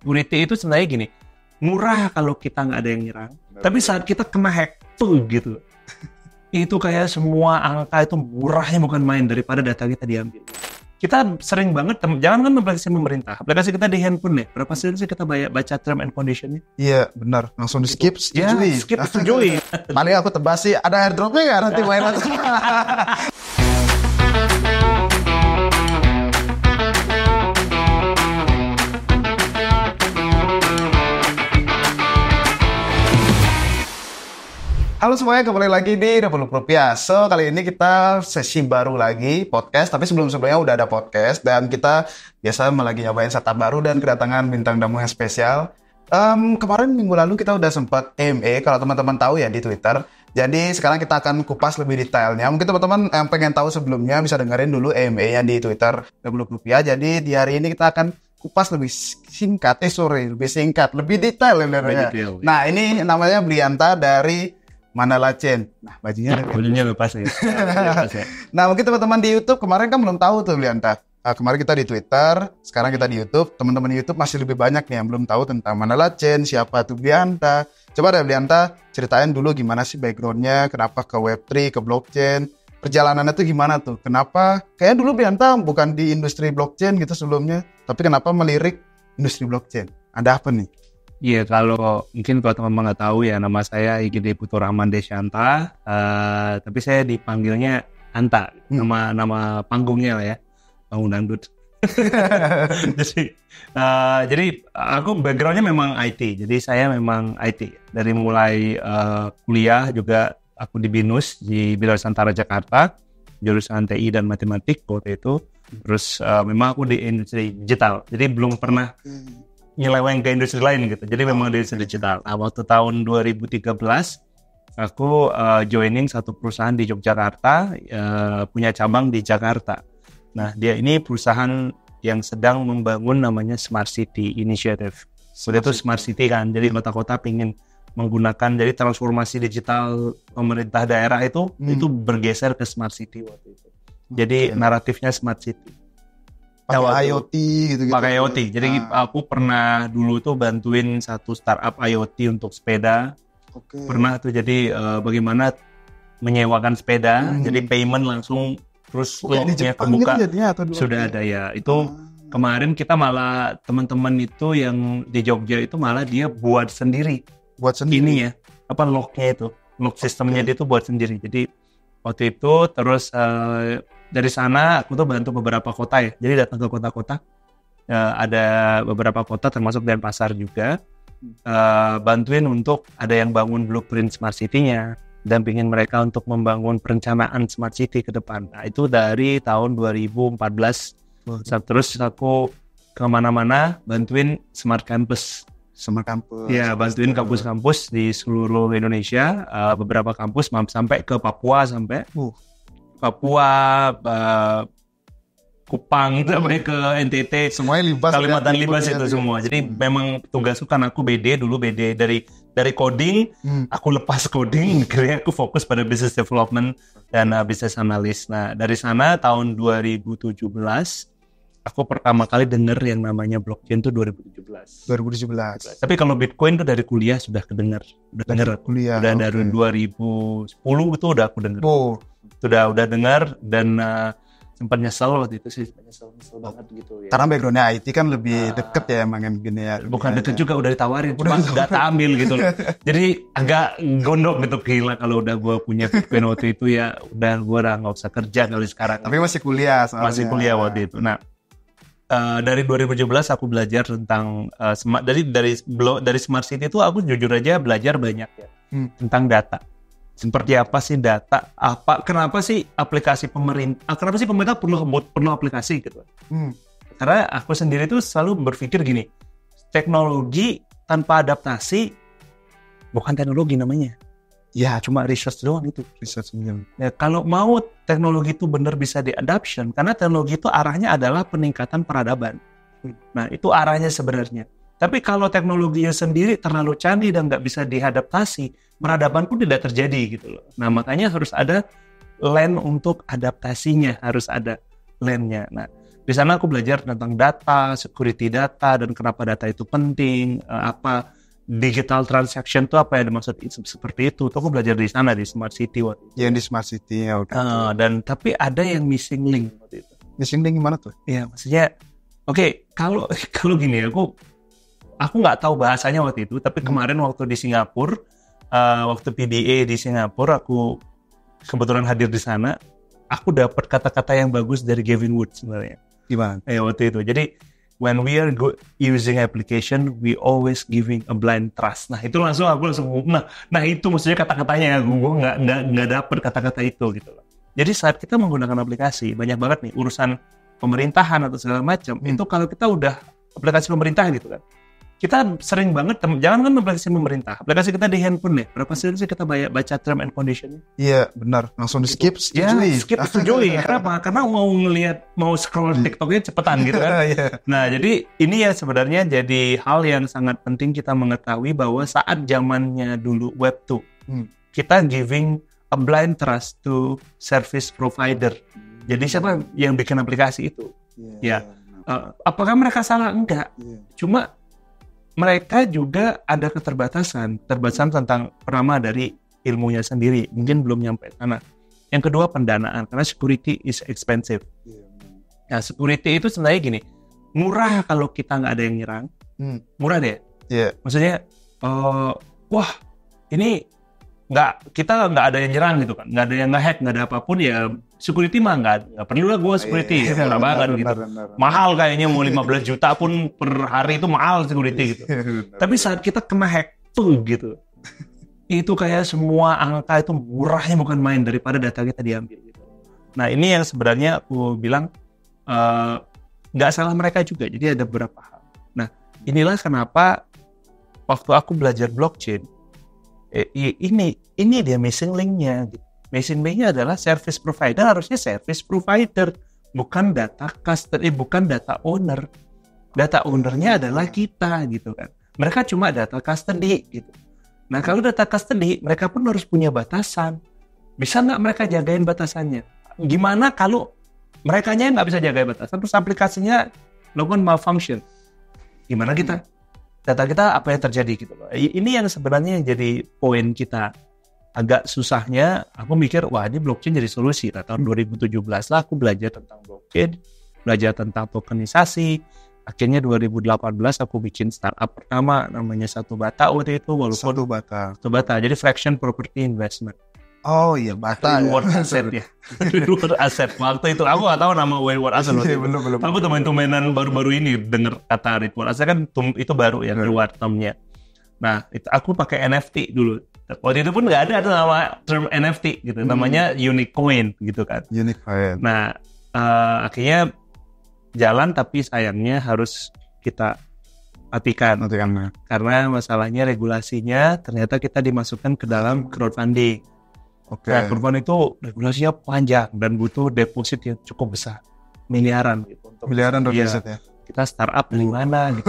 security itu sebenarnya gini, murah kalau kita nggak ada yang nyerang. Tapi saat kita kena hack tuh gitu, itu kayak semua angka itu murahnya bukan main daripada data kita diambil. Kita sering banget, jangan kan aplikasi pemerintah, aplikasi kita di handphone nih, berapa sering sih kita baca term and conditionnya? Iya benar, langsung di skip, setujui. Ya, skip, setujui. Paling aku tebas sih, ada airdropnya nggak nanti main aja. Halo semuanya, kembali lagi di 20 Rupiah. So, kali ini kita sesi baru lagi, podcast. Tapi sebelum-sebelumnya udah ada podcast. Dan kita biasa lagi nyobain setup baru dan kedatangan bintang tamu yang spesial. Kemarin minggu lalu kita udah sempat AMA, kalau teman-teman tahu ya di Twitter. Jadi sekarang kita akan kupas lebih detailnya. Mungkin teman-teman yang pengen tahu sebelumnya bisa dengerin dulu AMA-nya di Twitter 20 Rupiah. Jadi di hari ini kita akan kupas lebih singkat, lebih singkat, lebih detail sebenarnya. Nah, ini namanya Blianta dari Mandala Chain. Nah, bajunya lepas ya. Nah, mungkin teman-teman di YouTube kemarin kan belum tahu tuh Blianta. Kemarin kita di Twitter, sekarang kita di YouTube. Teman-teman di YouTube masih lebih banyak nih yang belum tahu tentang Mandala Chain, siapa tuh Blianta. Coba deh Blianta ceritain dulu gimana sih background-nya, kenapa ke Web3, ke blockchain. Perjalanannya tuh gimana tuh? Kenapa? Kayaknya dulu Blianta bukan di industri blockchain gitu sebelumnya, tapi kenapa melirik industri blockchain? Ada apa nih? Iya, kalau teman-teman nggak tahu ya, nama saya Igede Putu Rahman Desyanta, tapi saya dipanggilnya Anta, nama panggungnya lah ya, Panggung Dangdut. jadi aku backgroundnya memang IT, jadi saya memang IT dari mulai kuliah juga aku di BINUS di Bina Nusantara Jakarta, jurusan TI dan matematik waktu itu, terus memang aku di industri digital, jadi belum pernah nyeleweng ke industri lain gitu. Jadi memang di industri digital. Nah, waktu tahun 2013 aku joining satu perusahaan di Yogyakarta, punya cabang di Jakarta. Nah, dia ini perusahaan yang sedang membangun namanya Smart City Initiative. Sudah itu Smart City kan. Jadi kota-kota pengen menggunakan, jadi transformasi digital pemerintah daerah itu bergeser ke Smart City waktu itu. Jadi naratifnya Smart City. Pakai IoT gitu. Pakai IoT. Jadi aku pernah dulu tuh bantuin satu startup IoT untuk sepeda. Pernah tuh jadi bagaimana menyewakan sepeda. Jadi payment langsung terus locknya kebuka. Sudah ada ya. Itu kemarin kita malah teman-teman itu yang di Jogja itu malah dia buat sendiri. Ini ya. Apa locknya itu? Lock sistemnya dia tuh buat sendiri. Jadi waktu itu terus dari sana aku tuh bantu beberapa kota ya. Jadi datang ke kota-kota, ada beberapa kota termasuk Denpasar juga, bantuin untuk ada yang bangun blueprint Smart City-nya, dampingin mereka untuk membangun perencanaan Smart City ke depan. Nah, itu dari tahun 2014. Terus aku kemana-mana bantuin Smart Campus. Ya, bantuin kampus-kampus di seluruh Indonesia, beberapa kampus sampai ke Papua Kupang itu sampai ke NTT, semuanya libas, Kalimantan libas itu semua. Jadi memang tugasku kan aku BD dari coding, aku lepas coding, akhirnya aku fokus pada business development dan business analyst. Nah, dari sana tahun 2017 aku pertama kali dengar yang namanya blockchain itu 2017. Tapi kalau Bitcoin itu dari kuliah sudah kedengar. Udah dari 2010 itu udah aku dengar. Udah dengar dan sempat nyesel waktu itu sih, nyesel banget gitu ya. Karena backgroundnya IT kan lebih deket ya emang yang begini ya. Bukan deket juga, udah ditawarin, cuma nggak ambil gitu loh. Jadi agak gondok gitu, gila kalau udah gue punya Bitcoin waktu itu ya, udah nggak usah kerja kali sekarang. Tapi masih kuliah soalnya. Masih kuliah waktu itu. Nah, dari 2017 aku belajar tentang dari Smart City itu aku jujur aja belajar banyak ya tentang data. Seperti apa sih data? Kenapa sih pemerintah perlu aplikasi gitu? Karena aku sendiri tuh selalu berpikir gini, teknologi tanpa adaptasi bukan teknologi namanya. Ya, cuma research doang itu. Ya, kalau mau teknologi itu benar bisa di-adoption, karena teknologi itu arahnya adalah peningkatan peradaban. Nah, itu arahnya sebenarnya. Tapi kalau teknologinya sendiri terlalu canggih dan nggak bisa diadaptasi, peradaban pun tidak terjadi gitu loh. Nah, makanya harus ada land untuk adaptasinya, harus ada landnya. Nah, Di sana aku belajar tentang data, security data, dan kenapa data itu penting, apa digital transaction itu apa yang dimaksud seperti itu. Tuh aku belajar di sana di Smart City waktu itu. Yang di Smart City ya. Dan tapi ada yang missing link waktu itu. Missing link gimana tuh? Iya, maksudnya kalau gini aku nggak tahu bahasanya waktu itu, tapi kemarin waktu di Singapura, waktu PBA di Singapura, aku kebetulan hadir di sana, aku dapat kata-kata yang bagus dari Gavin Wood sebenarnya. Gimana? Waktu itu. Jadi when we are using application, we always giving a blind trust. Nah itu aku langsung nah itu maksudnya kata-katanya, gue nggak dapet kata-kata itu gitu loh. Jadi saat kita menggunakan aplikasi, banyak banget nih urusan pemerintahan atau segala macam. Itu kalau kita udah aplikasi pemerintahan gitu kan, kita sering banget, jangan kan aplikasi pemerintah, aplikasi kita di handphone nih, berapa sering sih kita baca term and condition? Iya benar, langsung di skip, setujui. Kenapa? Karena mau scroll TikToknya cepetan gitu kan. Nah jadi ini ya sebenarnya jadi hal yang sangat penting kita mengetahui bahwa saat zamannya dulu Web 2, kita giving a blind trust to service provider. Jadi siapa yang bikin aplikasi itu? Apakah mereka salah? Enggak. Cuma mereka juga ada keterbatasan tentang pertama dari ilmunya sendiri, mungkin belum nyampe sana. Yang kedua pendanaan, karena security is expensive. Nah, security itu sebenarnya gini, murah kalau kita nggak ada yang nyerang, murah deh. Maksudnya, ini kita nggak ada yang nyerang gitu kan, nggak ada yang nge-hack, nggak ada apapun ya. Security mah nggak perlu lah gue security, murah banget gitu. Mahal kayaknya mau 15 juta pun per hari itu mahal security gitu. Tapi saat kita kena hack tuh gitu, itu kayak semua angka itu murahnya bukan main daripada data kita diambil gitu. Nah ini yang sebenarnya aku bilang nggak salah mereka juga. Jadi ada beberapa hal. Nah inilah kenapa waktu aku belajar blockchain, ini dia missing link-nya gitu. Missing link-nya adalah service provider, harusnya service provider, bukan data custody, bukan data owner. Data owner-nya adalah kita gitu kan. Mereka cuma data custody gitu. Nah kalau data custody, mereka pun harus punya batasan. Bisa nggak mereka jagain batasannya? Gimana kalau merekanya nggak bisa jagain batasan, terus aplikasinya melakukan malfunction? Gimana kita? Data kita apa yang terjadi gitu loh. Ini yang sebenarnya jadi poin kita. Agak susahnya, aku mikir, wah ini blockchain jadi solusi. Nah, tahun 2017 lah aku belajar tentang blockchain, belajar tentang tokenisasi. Akhirnya 2018 aku bikin startup pertama, namanya Satu Bata waktu itu. Satu Bata. Jadi fraction property investment. Oh iya, Bata. Reward asset ya. Reward asset. Waktu itu aku nggak tahu nama reward asset. Belum. Aku teman-temanan baru-baru ini dengar kata reward asset kan itu baru ya, reward termnya. Nah, itu aku pakai NFT dulu. Waktu itu pun nggak ada nama term NFT gitu, namanya unique coin gitu kan. Unique coin. Nah, akhirnya jalan tapi sayangnya harus kita matikan. Karena masalahnya regulasinya ternyata kita dimasukkan ke dalam crowdfunding. Nah, crowdfunding itu regulasinya panjang dan butuh deposit yang cukup besar, miliaran gitu. Miliaran deposit ya. Kita startup dari mana gitu.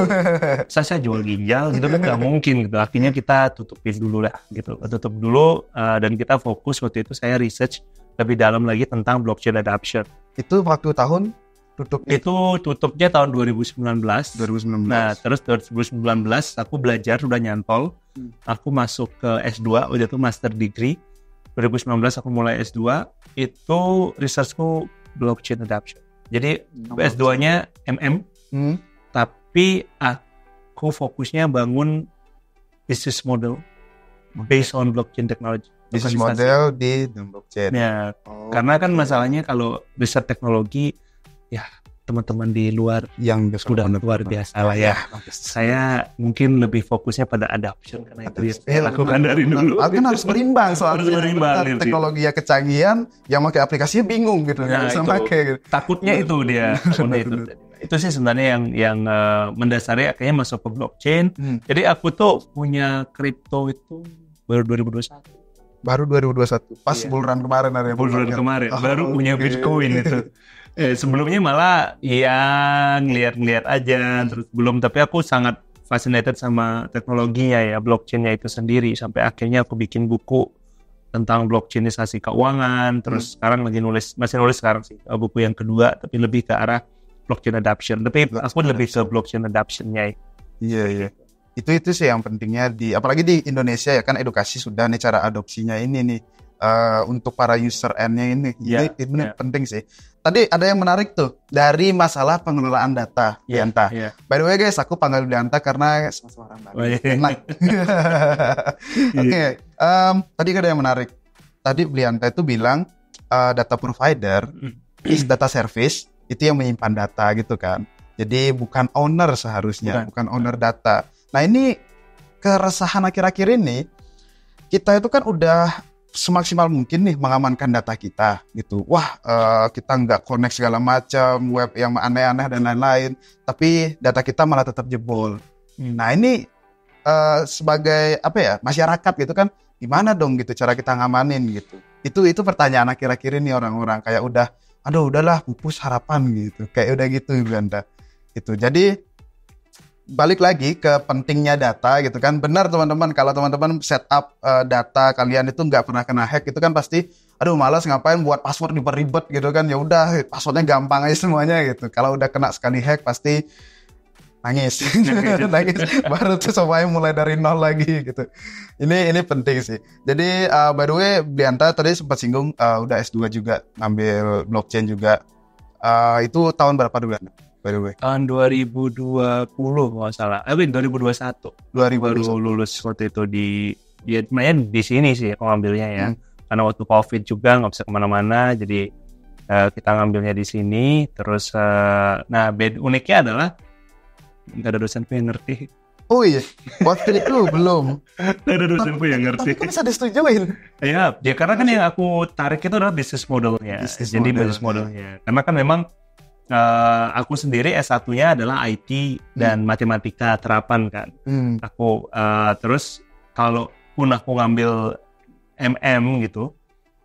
Saya jual ginjal gitu kan nggak mungkin gitu. Akhirnya kita tutupin dulu lah gitu. Tutup dulu dan kita fokus waktu itu saya research lebih dalam lagi tentang blockchain adoption. Itu waktu tahun tutupnya? Itu tutupnya tahun 2019. Nah, terus 2019 aku belajar udah nyantol. Aku masuk ke S2, udah tuh master degree. 2019 aku mulai S2, itu researchku blockchain adoption. Jadi S2-nya tapi aku fokusnya bangun business model based on blockchain technology. Business model di blockchain. Ya, karena kan masalahnya kalau riset teknologi, ya teman-teman di luar yang sudah luar biasa lah ya. Saya mungkin lebih fokusnya pada adoption karena itu yang lakukan dari dulu. Kan harus berimbang soalnya. Teknologi ya kecanggihan, yang pakai aplikasinya bingung gitu. Nah, gitu. Takutnya itu dia. Itu sih sebenarnya yang mendasari akhirnya masuk ke blockchain. Jadi aku tuh punya kripto itu baru 2021. Baru 2021. Pas bulan kemarin ada. Bulan kemarin. Baru punya Bitcoin itu. Sebelumnya malah ya ngeliat aja terus belum, tapi aku sangat fascinated sama teknologinya ya, blockchainnya itu sendiri, sampai akhirnya aku bikin buku tentang blockchainisasi keuangan. Terus sekarang masih nulis sekarang sih buku yang kedua, tapi lebih ke arah blockchain adoption. Tapi aku lebih ke blockchain adoption-nya. Iya. Itu sih yang pentingnya apalagi di Indonesia ya kan, edukasi sudah nih cara adopsinya ini nih untuk para user end-nya ini. Ini penting sih. Tadi ada yang menarik tuh dari masalah pengelolaan data, Blianta. By the way guys, aku panggil Blianta karena sama-sama orang Bali. Oke. Tadi ada yang menarik. Tadi Blianta itu bilang data provider is data service, itu yang menyimpan data gitu kan. Jadi bukan owner seharusnya, bukan owner data. Nah ini keresahan akhir-akhir ini, kita itu kan udah semaksimal mungkin nih mengamankan data kita gitu. Wah, kita nggak connect segala macam, web yang aneh-aneh dan lain-lain, tapi data kita malah tetap jebol. Nah ini sebagai masyarakat gitu kan, gimana dong gitu cara kita ngamanin gitu. Itu pertanyaan akhir-akhir ini orang-orang kayak udahlah pupus harapan gitu, kayak udah gitu Blianta. Itu jadi balik lagi ke pentingnya data gitu kan. Benar teman-teman, kalau teman-teman setup data kalian itu nggak pernah kena hack itu kan pasti malas ngapain buat password ribet-ribet gitu kan. Ya udah passwordnya gampang aja semuanya gitu. Kalau udah kena sekali hack pasti nangis. Baru tuh semuanya mulai dari nol lagi gitu. Ini penting sih. Jadi by the way Blianta tadi sempat singgung udah S2 juga, ngambil blockchain juga. Itu tahun berapa dulu Blianta? By the way. Tahun 2020 kalau salah. 2021. Baru lulus waktu itu di sini sih aku ngambilnya ya. Karena waktu COVID juga nggak bisa kemana-mana, jadi kita ngambilnya di sini. Terus uniknya adalah nggak ada dosenku yang ngerti. Oh iya, waktu itu belum. Nggak ada dosenku yang ngerti. Tapi bisa disetujuin. Ya karena kan yang aku tarik itu adalah business modelnya. Business modelnya. Karena kan memang aku sendiri S1-nya adalah IT dan matematika terapan kan. Aku terus kalaupun aku ngambil MM gitu,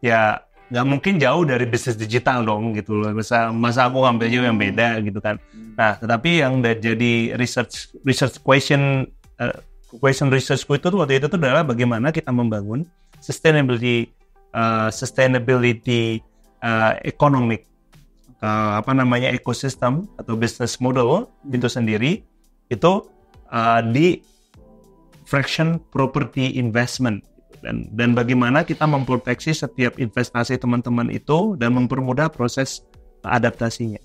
ya nggak mungkin jauh dari bisnis digital dong gitu loh. Masa aku ngambil jauh yang beda gitu kan. Nah, tetapi yang jadi research question researchku itu waktu itu tuh adalah bagaimana kita membangun sustainability economic ekosistem atau business model itu sendiri itu di fraction property investment dan bagaimana kita memproteksi setiap investasi teman-teman itu dan mempermudah proses adaptasinya.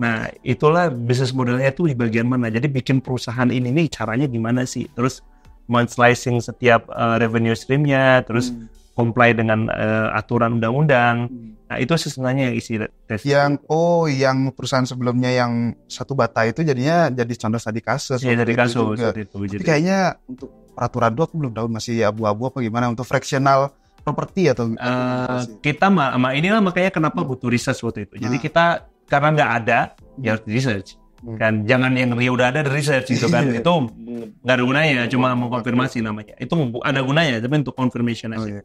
Nah, itulah business modelnya itu di bagian mana. Jadi bikin perusahaan ini nih caranya gimana sih? Terus men-slicing setiap revenue streamnya, terus comply dengan aturan undang-undang. Nah, itu sebenarnya yang isi tes. Yang perusahaan sebelumnya yang satu bata itu jadinya jadi contoh tadi kasus. Iya, jadi kasus itu. Tapi kayaknya untuk peraturan aku belum tahu, masih abu-abu apa gimana untuk fractional property atau kita inilah makanya kenapa butuh research waktu itu. Jadi kita karena nggak ada ya harus research. Kan jangan yang udah ada research gitu kan. Itu nggak ada gunanya, cuma mengkonfirmasi namanya. Itu ada gunanya tapi untuk confirmation aja.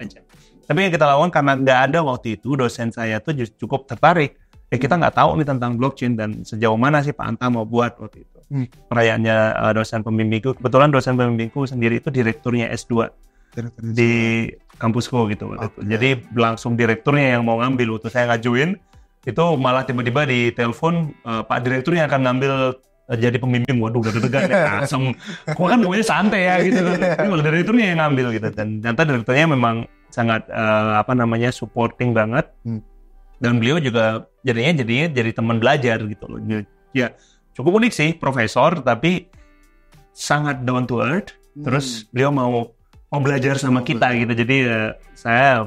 Tapi yang kita lakukan karena nggak ada waktu itu, dosen saya tuh cukup tertarik. Kita nggak tahu nih tentang blockchain dan sejauh mana sih Pak Anta mau buat waktu itu. Perayaannya dosen pembimbingku, kebetulan dosen pembimbingku sendiri itu direkturnya S2 di kampusku gitu. Jadi langsung direkturnya yang mau ngambil. Waktu saya ngajuin itu malah tiba-tiba di telepon Pak Direkturnya akan ngambil jadi pembimbing. Waduh, udah deg-degan ya, asem. Gua kan ngomongnya santai ya gitu. Ini malah Direkturnya yang ngambil gitu. Dan ternyata Direkturnya memang sangat supporting banget. Dan beliau juga jadinya jadi teman belajar gitu loh. Ya cukup unik sih, profesor tapi sangat down to earth. Terus beliau mau belajar sama kita gitu. Jadi saya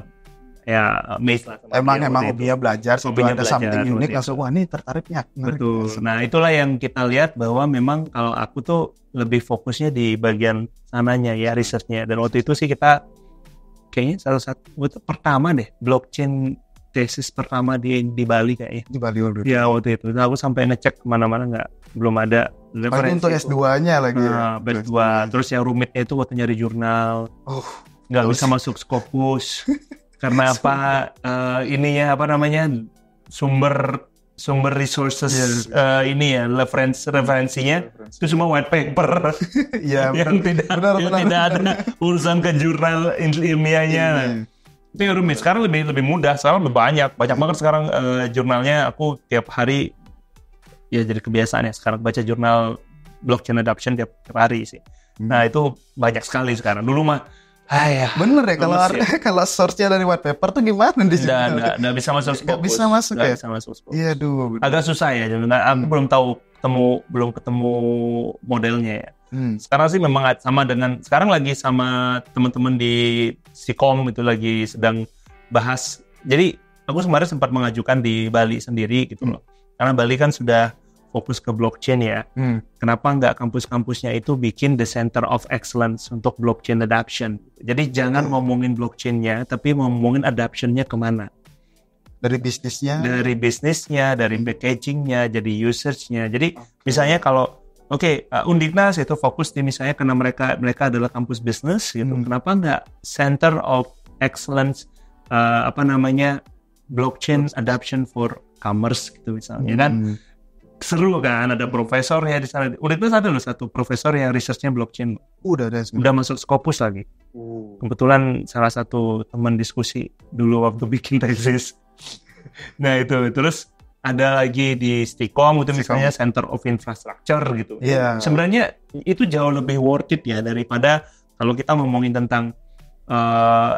amazed lah sama emang hobinya belajar, ada something unik langsung wah ini tertariknya. Betul. Nah itulah yang kita lihat bahwa memang kalau aku tuh lebih fokusnya di bagian sananya ya, researchnya. Dan waktu itu sih kita kayaknya salah satu itu pertama deh blockchain tesis pertama di Bali kayaknya. Di Bali waktu itu. Ya waktu itu. Nah, aku sampai ngecek kemana-mana belum ada referensi. Untuk S2-nya lagi. S2. Terus yang rumitnya itu waktu nyari jurnal. Nggak bisa masuk Scopus. Karena sumber resources referensinya itu semua white paper yang tidak ada urusan ke jurnal ilmiahnya. Itu yang rumit. Sekarang lebih mudah, sekarang lebih banyak banget sekarang jurnalnya. Aku tiap hari ya jadi kebiasaan ya sekarang baca jurnal blockchain adoption tiap hari sih. Nah itu banyak sekali sekarang. Dulu mah bener ya kalau source-nya dari white paper tuh gimana di sini? Nggak bisa masuk Scopus. Nggak bisa masuk ya? Bisa masuk Scopus. Iya, agak susah ya. Aku belum ketemu modelnya ya. Sekarang sih memang sama dengan sekarang lagi sama teman-teman di Sikom itu lagi sedang bahas. Jadi aku kemarin sempat mengajukan di Bali sendiri gitu loh. Karena Bali kan sudah fokus ke blockchain ya. Kenapa nggak kampus-kampusnya itu bikin the center of excellence untuk blockchain adoption? Jadi jangan ngomongin blockchainnya, tapi ngomongin adoptionnya kemana? Dari bisnisnya, dari packagingnya, jadi usage-nya. Jadi misalnya kalau Undiknas itu fokus di misalnya karena mereka adalah kampus bisnis gitu. Kenapa nggak center of excellence blockchain adoption for commerce gitu misalnya kan? Seru kan, ada profesor ya di sana. Undiknas ada loh satu profesor yang research-nya blockchain. Udah masuk Scopus lagi. Kebetulan salah satu teman diskusi dulu waktu bikin tesis. Nah itu terus ada lagi di Stikom itu misalnya Center of Infrastructure gitu. Sebenarnya itu jauh lebih worth it ya daripada kalau kita ngomongin tentang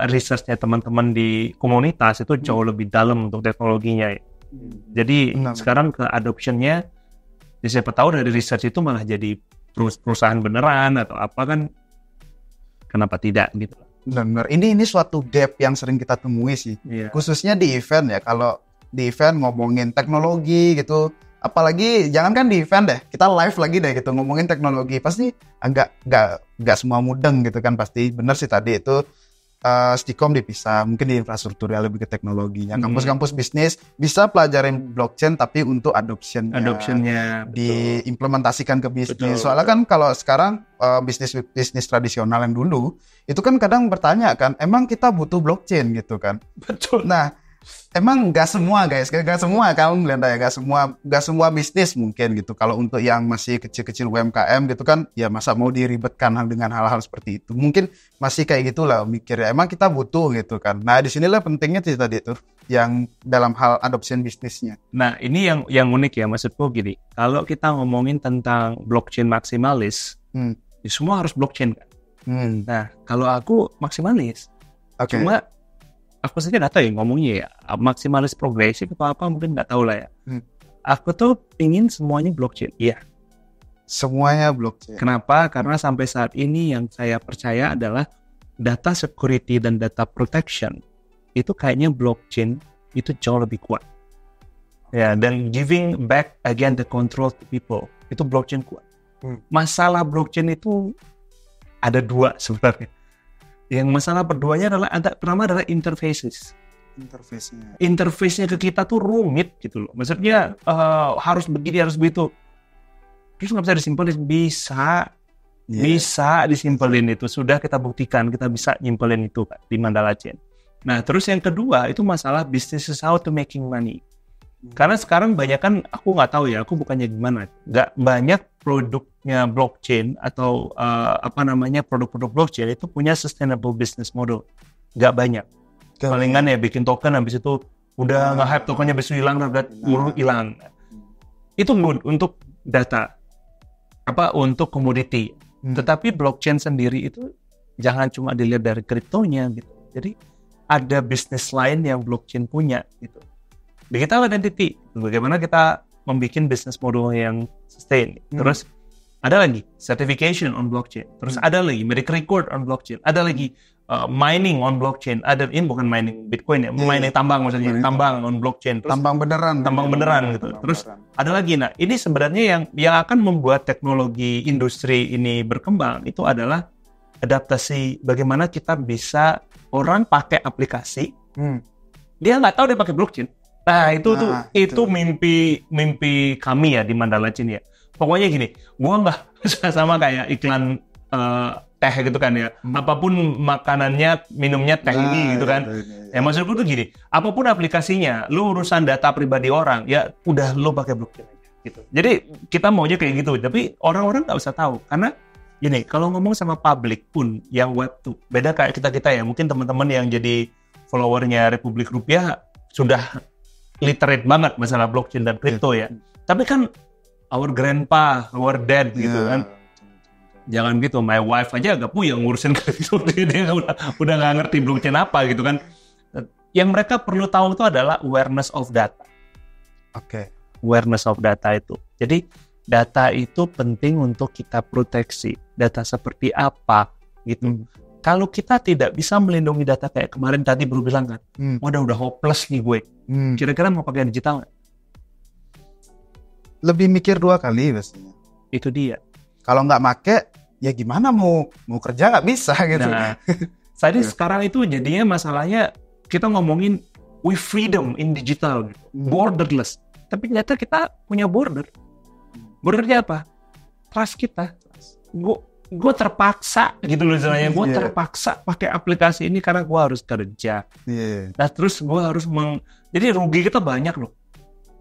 research-nya teman-teman di komunitas itu jauh lebih dalam untuk teknologinya ya. Jadi sekarang ke adoption-nya ya siapa tahu dari research itu malah jadi perusahaan beneran atau apa kan, kenapa tidak gitu. Benar. Ini suatu gap yang sering kita temui sih. Khususnya di event ya. Kalau di event ngomongin teknologi gitu, apalagi jangankan di event deh, kita live lagi deh gitu ngomongin teknologi, pasti nggak semua mudeng gitu kan. Pasti bener sih tadi itu Stikom dipisah, mungkin di infrastruktur ya lebih ke teknologinya. Kampus-kampus bisnis bisa pelajarin blockchain tapi untuk adoptionnya diimplementasikan ke bisnis. Betul. Soalnya kan kalau sekarang bisnis tradisional yang dulu itu kan kadang bertanya kan, emang kita butuh blockchain gitu kan? Betul. Nah, emang nggak semua guys, nggak semua kamu lihat ya, nggak semua bisnis mungkin gitu. Kalau untuk yang masih kecil-kecil UMKM gitu kan, ya masa mau diribetkan dengan hal-hal seperti itu. Mungkin masih kayak gitulah mikirnya. Emang kita butuh gitu kan. Nah disinilah pentingnya tadi itu yang dalam hal adoption bisnisnya. Nah ini yang unik ya, maksudku gini. Kalau kita ngomongin tentang blockchain maksimalis, ya semua harus blockchain kan. Nah kalau aku maksimalis, cuma aku saja nggak tahu ya ngomongnya ya maksimalis progresif atau apa, mungkin nggak tahu lah ya. Aku tuh ingin semuanya blockchain. Iya. Semuanya blockchain. Kenapa? Karena sampai saat ini yang saya percaya adalah data security dan data protection itu kayaknya blockchain itu jauh lebih kuat. Ya, dan giving back again the control to people itu blockchain kuat. Masalah blockchain itu ada dua sebenarnya. Yang masalah berduanya pertama adalah interface-nya ke kita tuh rumit gitu loh. Maksudnya harus begini, harus begitu. Terus nggak bisa disimpelin. Bisa disimpelin itu. Sudah kita buktikan, kita bisa nyimpelin itu di Mandala Chain. Nah, terus yang kedua itu masalah business is how to making money. Karena sekarang banyak kan, aku nggak tahu ya, aku bukannya gimana. Nggak banyak produknya blockchain atau produk-produk blockchain itu punya sustainable business model. Nggak banyak. Palingan ya bikin token, habis itu udah nge-hype tokennya, habis itu hilang, hilang. Itu good untuk data, untuk komoditi. Tetapi blockchain sendiri itu jangan cuma dilihat dari kriptonya gitu. Jadi ada bisnis lain yang blockchain punya gitu. Digital identity, bagaimana kita membuat business model yang sustain. Terus ada lagi certification on blockchain. Terus ada lagi medical record on blockchain. Ada lagi mining on blockchain. Ada, ini bukan mining Bitcoin ya, mining tambang maksudnya, tambang on blockchain. Terus, tambang beneran gitu. Terus ada lagi, nah ini sebenarnya yang akan membuat teknologi industri ini berkembang itu adalah adaptasi bagaimana kita bisa orang pakai aplikasi, dia nggak tahu dia pakai blockchain. Nah itu mimpi kami ya di Mandala Chain ya. Pokoknya gini, gua nggak sama kayak iklan teh gitu kan ya. Apapun makanannya, minumnya teh ini gitu kan. Ya maksudku tuh gini, apapun aplikasinya, lu urusan data pribadi orang, ya udah lu pakai blockchain aja gitu. Jadi kita maunya kayak gitu, tapi orang-orang nggak usah tahu karena gini, kalau ngomong sama publik pun yang web tuh beda kayak kita ya. Mungkin teman-teman yang jadi followernya Republik Rupiah sudah literate banget masalah blockchain dan kripto ya. Tapi kan our grandpa, our dad gitu kan. Jangan gitu, my wife aja agak puyeng ngurusin kripto. Dia udah nggak ngerti blockchain apa gitu kan. Yang mereka perlu tahu itu adalah awareness of data. Oke. Awareness of data itu. Jadi data itu penting untuk kita proteksi. Data seperti apa gitu. Kalau kita tidak bisa melindungi data kayak kemarin tadi baru bilang kan, udah hopeless nih gue. Kira-kira mau pakai digital nggak? Lebih mikir 2 kali biasanya. Itu dia. Kalau nggak make, ya gimana mau kerja nggak bisa gitu. Nah, jadi sekarang itu jadinya masalahnya kita ngomongin we freedom in digital, gitu. Borderless. Tapi ternyata kita punya border. Bordernya apa? Trust kita. Gue terpaksa gitu loh istilahnya. Gue terpaksa pakai aplikasi ini karena gue harus kerja. Nah terus gue harus jadi rugi kita banyak loh.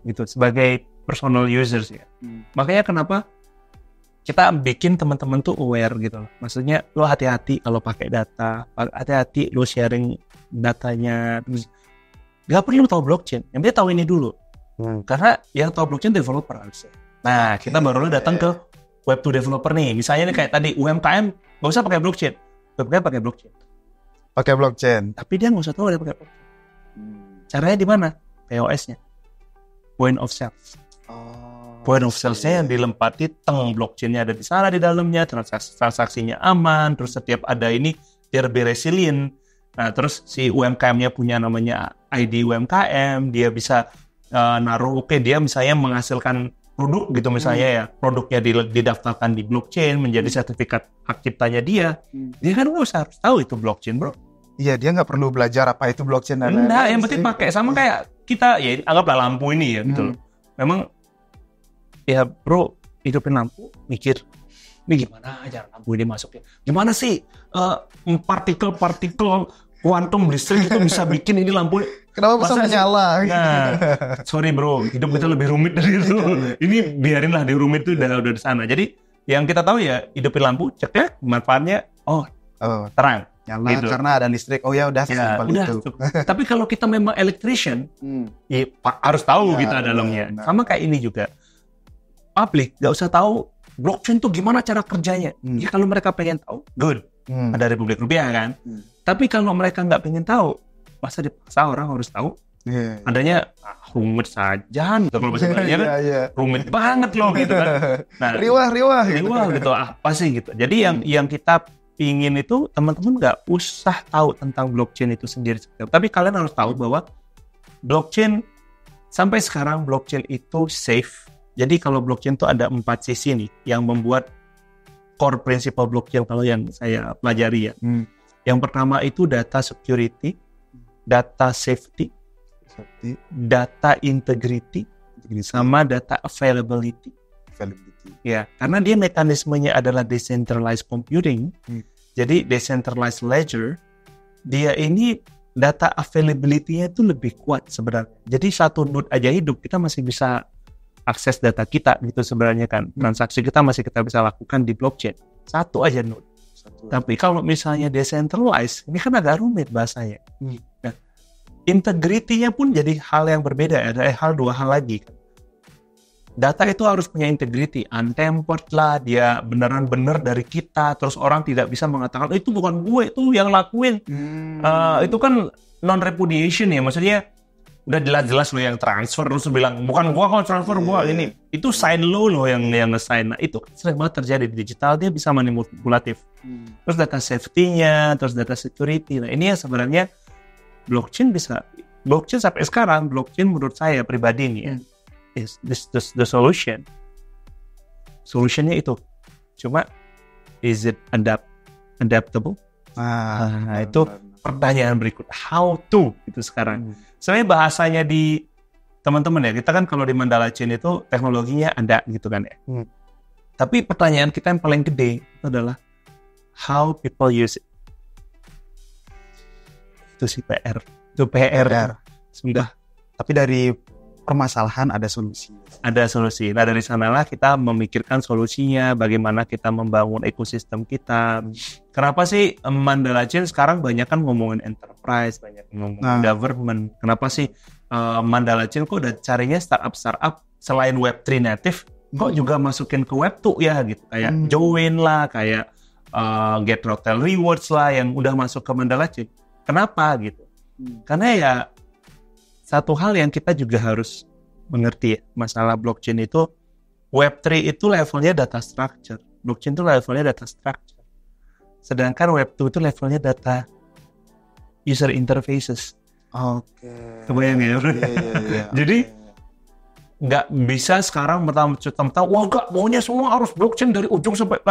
Gitu sebagai personal users ya. Makanya kenapa kita bikin teman-teman tuh aware gitu loh. Maksudnya lo hati-hati kalau pakai data, hati-hati lo sharing datanya. Terus gak perlu tahu blockchain, yang penting tahu ini dulu. Karena yang tahu blockchain developer harusnya. Nah kita baru datang ke Web2 developer nih. Misalnya nih kayak tadi UMKM gak usah pakai blockchain. UMKM pakai blockchain. Pakai blockchain. Tapi dia gak usah tahu dia pakai blockchain. Caranya di mana? POS-nya. Point of sales. Point of sales-nya yang dilempati blockchain-nya ada di sana di dalamnya, transaksinya aman, terus setiap ada ini dia lebih resilient. Nah, terus si UMKM-nya punya namanya ID UMKM, dia bisa naruh dia misalnya menghasilkan produk gitu misalnya ya, produknya didaftarkan di blockchain menjadi sertifikat hak ciptanya dia. Dia kan harus tahu itu blockchain, bro. Iya, dia nggak perlu belajar apa itu blockchain dan nah, yang penting pakai sama kayak kita ya anggaplah lampu ini ya gitu loh. Memang ya bro, hidupin lampu mikir ini gimana aja lampu ini masuknya. Gimana sih partikel-partikel kuantum listrik itu bisa bikin ini lampu. Kenapa bisa menyala? Nah, sorry bro, hidup kita lebih rumit dari itu. Ini biarinlah di rumit itu udah di sana. Jadi yang kita tahu ya hidupin lampu, cek manfaatnya, terang. Nyala gitu. Karena ada listrik. Oh ya udah simpel itu. Tapi kalau kita memang electrician, ya harus tahu kita dalamnya. Sama kayak ini juga. Public nggak usah tahu blockchain tuh gimana cara kerjanya. Ya kalau mereka pengen tahu, good. Ada Republik Rupiah kan. Tapi kalau mereka nggak pengen tahu, masa dipaksa orang harus tahu? Adanya rumit saja, gitu kalau bahasa Indonesia kan rumit banget loh gitu kan. Nah, riwah gitu apa sih gitu. Jadi yang kita pingin itu teman-teman nggak usah tahu tentang blockchain itu sendiri. Tapi kalian harus tahu bahwa blockchain sampai sekarang blockchain itu safe. Jadi kalau blockchain itu ada 4 sisi nih yang membuat core principle blockchain kalau yang saya pelajari ya. Yang pertama itu data security, data safety, data integrity, sama data availability. Ya, karena dia mekanismenya adalah decentralized computing. Jadi decentralized ledger, dia ini data availability-nya itu lebih kuat sebenarnya. Jadi satu node aja hidup kita masih bisa akses data kita gitu sebenarnya kan. Transaksi kita masih kita bisa lakukan di blockchain. Satu aja node. Tapi kalau misalnya decentralized, ini kan agak rumit bahasanya. Nah, integrity-nya pun jadi hal yang berbeda. Ada dua hal lagi. Data itu harus punya integrity, untampered lah, dia beneran-bener dari kita. Terus orang tidak bisa mengatakan, itu bukan gue, itu yang lakuin. Itu kan non-repudiation ya, maksudnya udah jelas-jelas lo yang transfer, terus bilang, bukan gue kok transfer, gue ini. Itu sign lo yang nge-sign. Nah, itu sering banget terjadi di digital, dia bisa manipulatif. Terus data safety-nya, terus data security. Nah, ini ya sebenarnya blockchain sampai sekarang, blockchain menurut saya pribadi nih ya, is the solution. Solutionnya itu. Cuma, is it adaptable? Nah, itu pertanyaan berikut. How to? Itu sekarang. Sebenarnya bahasanya di teman-teman ya, kita kan kalau di Mandala Chain itu teknologinya ada gitu kan ya. Tapi pertanyaan kita yang paling gede itu adalah how people use it. Itu sih PR. Itu PR. Sudah. Tapi dari permasalahan ada solusi. Ada solusi. Nah dari sanalah kita memikirkan solusinya, bagaimana kita membangun ekosistem kita. Kenapa sih Mandala Chain sekarang banyak kan ngomongin enterprise, banyak ngomongin government. Kenapa sih Mandala Chain kok udah carinya startup selain Web3 native, kok juga masukin ke Web 2 ya gitu, kayak Join lah, kayak Get Hotel Rewards lah yang udah masuk ke Mandala Chain. Kenapa gitu? Karena ya satu hal yang kita juga harus mengerti masalah blockchain itu, Web3 itu levelnya data structure, blockchain itu levelnya data structure. Sedangkan Web 2 itu levelnya data user interfaces. Oke. Kebayang ya? Iya. Jadi nggak bisa sekarang mentang-mentang wah nggak maunya semua harus blockchain dari ujung sampai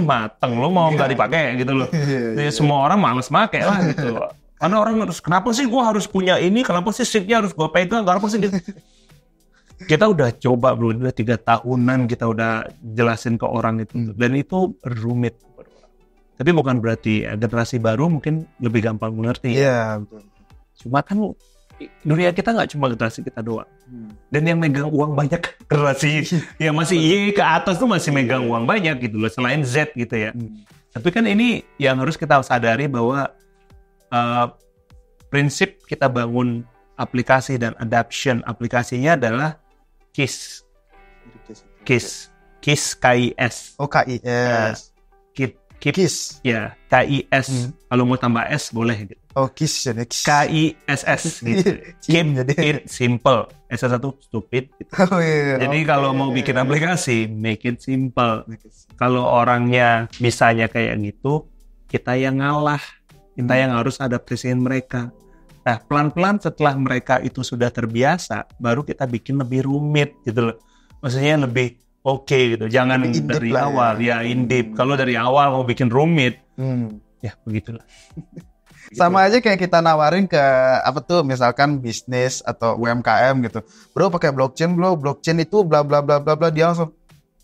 mateng, lo mau nggak dipakai gitu loh. Jadi semua orang males pakai lah gitu. Karena orang harus, kenapa sih gue harus punya ini, kenapa sih seatnya harus gue pegang, kenapa sih gitu. Kita udah coba bro, udah 3 tahunan kita udah jelasin ke orang itu, dan itu rumit. Tapi bukan berarti generasi baru mungkin lebih gampang mengerti. Iya, betul. Cuma kan dunia kita nggak cuma generasi kita doang. Dan yang megang uang banyak generasi yang masih Y ke atas tuh masih megang uang banyak gitu loh, selain Z gitu ya. Tapi kan ini yang harus kita sadari bahwa prinsip kita bangun aplikasi dan adoption aplikasinya adalah KISS. KISS. Oh, KIS. KISS. Ya, KIS. Kalau mau tambah S boleh gitu. Oh, KISS jadi KISS gitu. Keep it simple. S1 stupid gitu. Oh, iya. Jadi kalau mau bikin aplikasi, make it simple. Kalau orangnya bisanya kayak gitu, kita yang ngalah. Kita yang harus adaptasiin mereka. Nah, pelan-pelan setelah mereka itu sudah terbiasa, baru kita bikin lebih rumit gitu loh. Maksudnya lebih oke gitu. Jangan dari awal ya in deep. Kalau dari awal mau bikin rumit, ya begitulah. Sama aja kayak kita nawarin ke apa tuh, misalkan bisnis atau UMKM gitu. Bro pakai blockchain, blockchain itu bla bla bla bla bla, dia langsung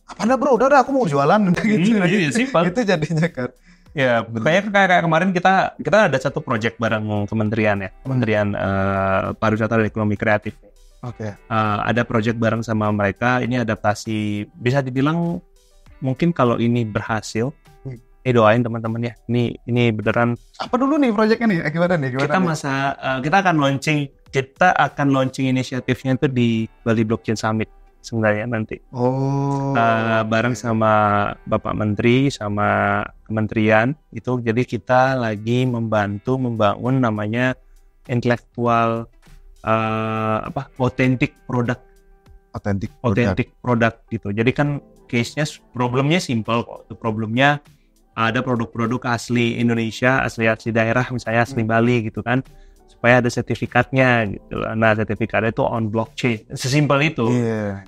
apa bro, udah aku mau jualan gitu. Iya, simpel. Itu jadinya kan. Ya, kayak kemarin kita ada satu project bareng Kementerian Pariwisata dan Ekonomi Kreatif. Oke. Ada project bareng sama mereka. Ini adaptasi, bisa dibilang mungkin kalau ini berhasil, doain teman-teman ya. Ini beneran. Apa dulu nih projectnya nih? Gimana nih? Kita akan launching inisiatifnya itu di Bali Blockchain Summit sebenarnya nanti. Bareng sama Bapak Menteri sama Kementerian itu. Jadi kita lagi membantu membangun namanya intelektual authentic product gitu. Jadi kan case-nya, problemnya simple kok. Problemnya ada produk-produk asli Indonesia, asli daerah, misalnya asli Bali gitu kan, supaya ada sertifikatnya gitu. Nah, sertifikatnya itu on blockchain. Sesimpel itu.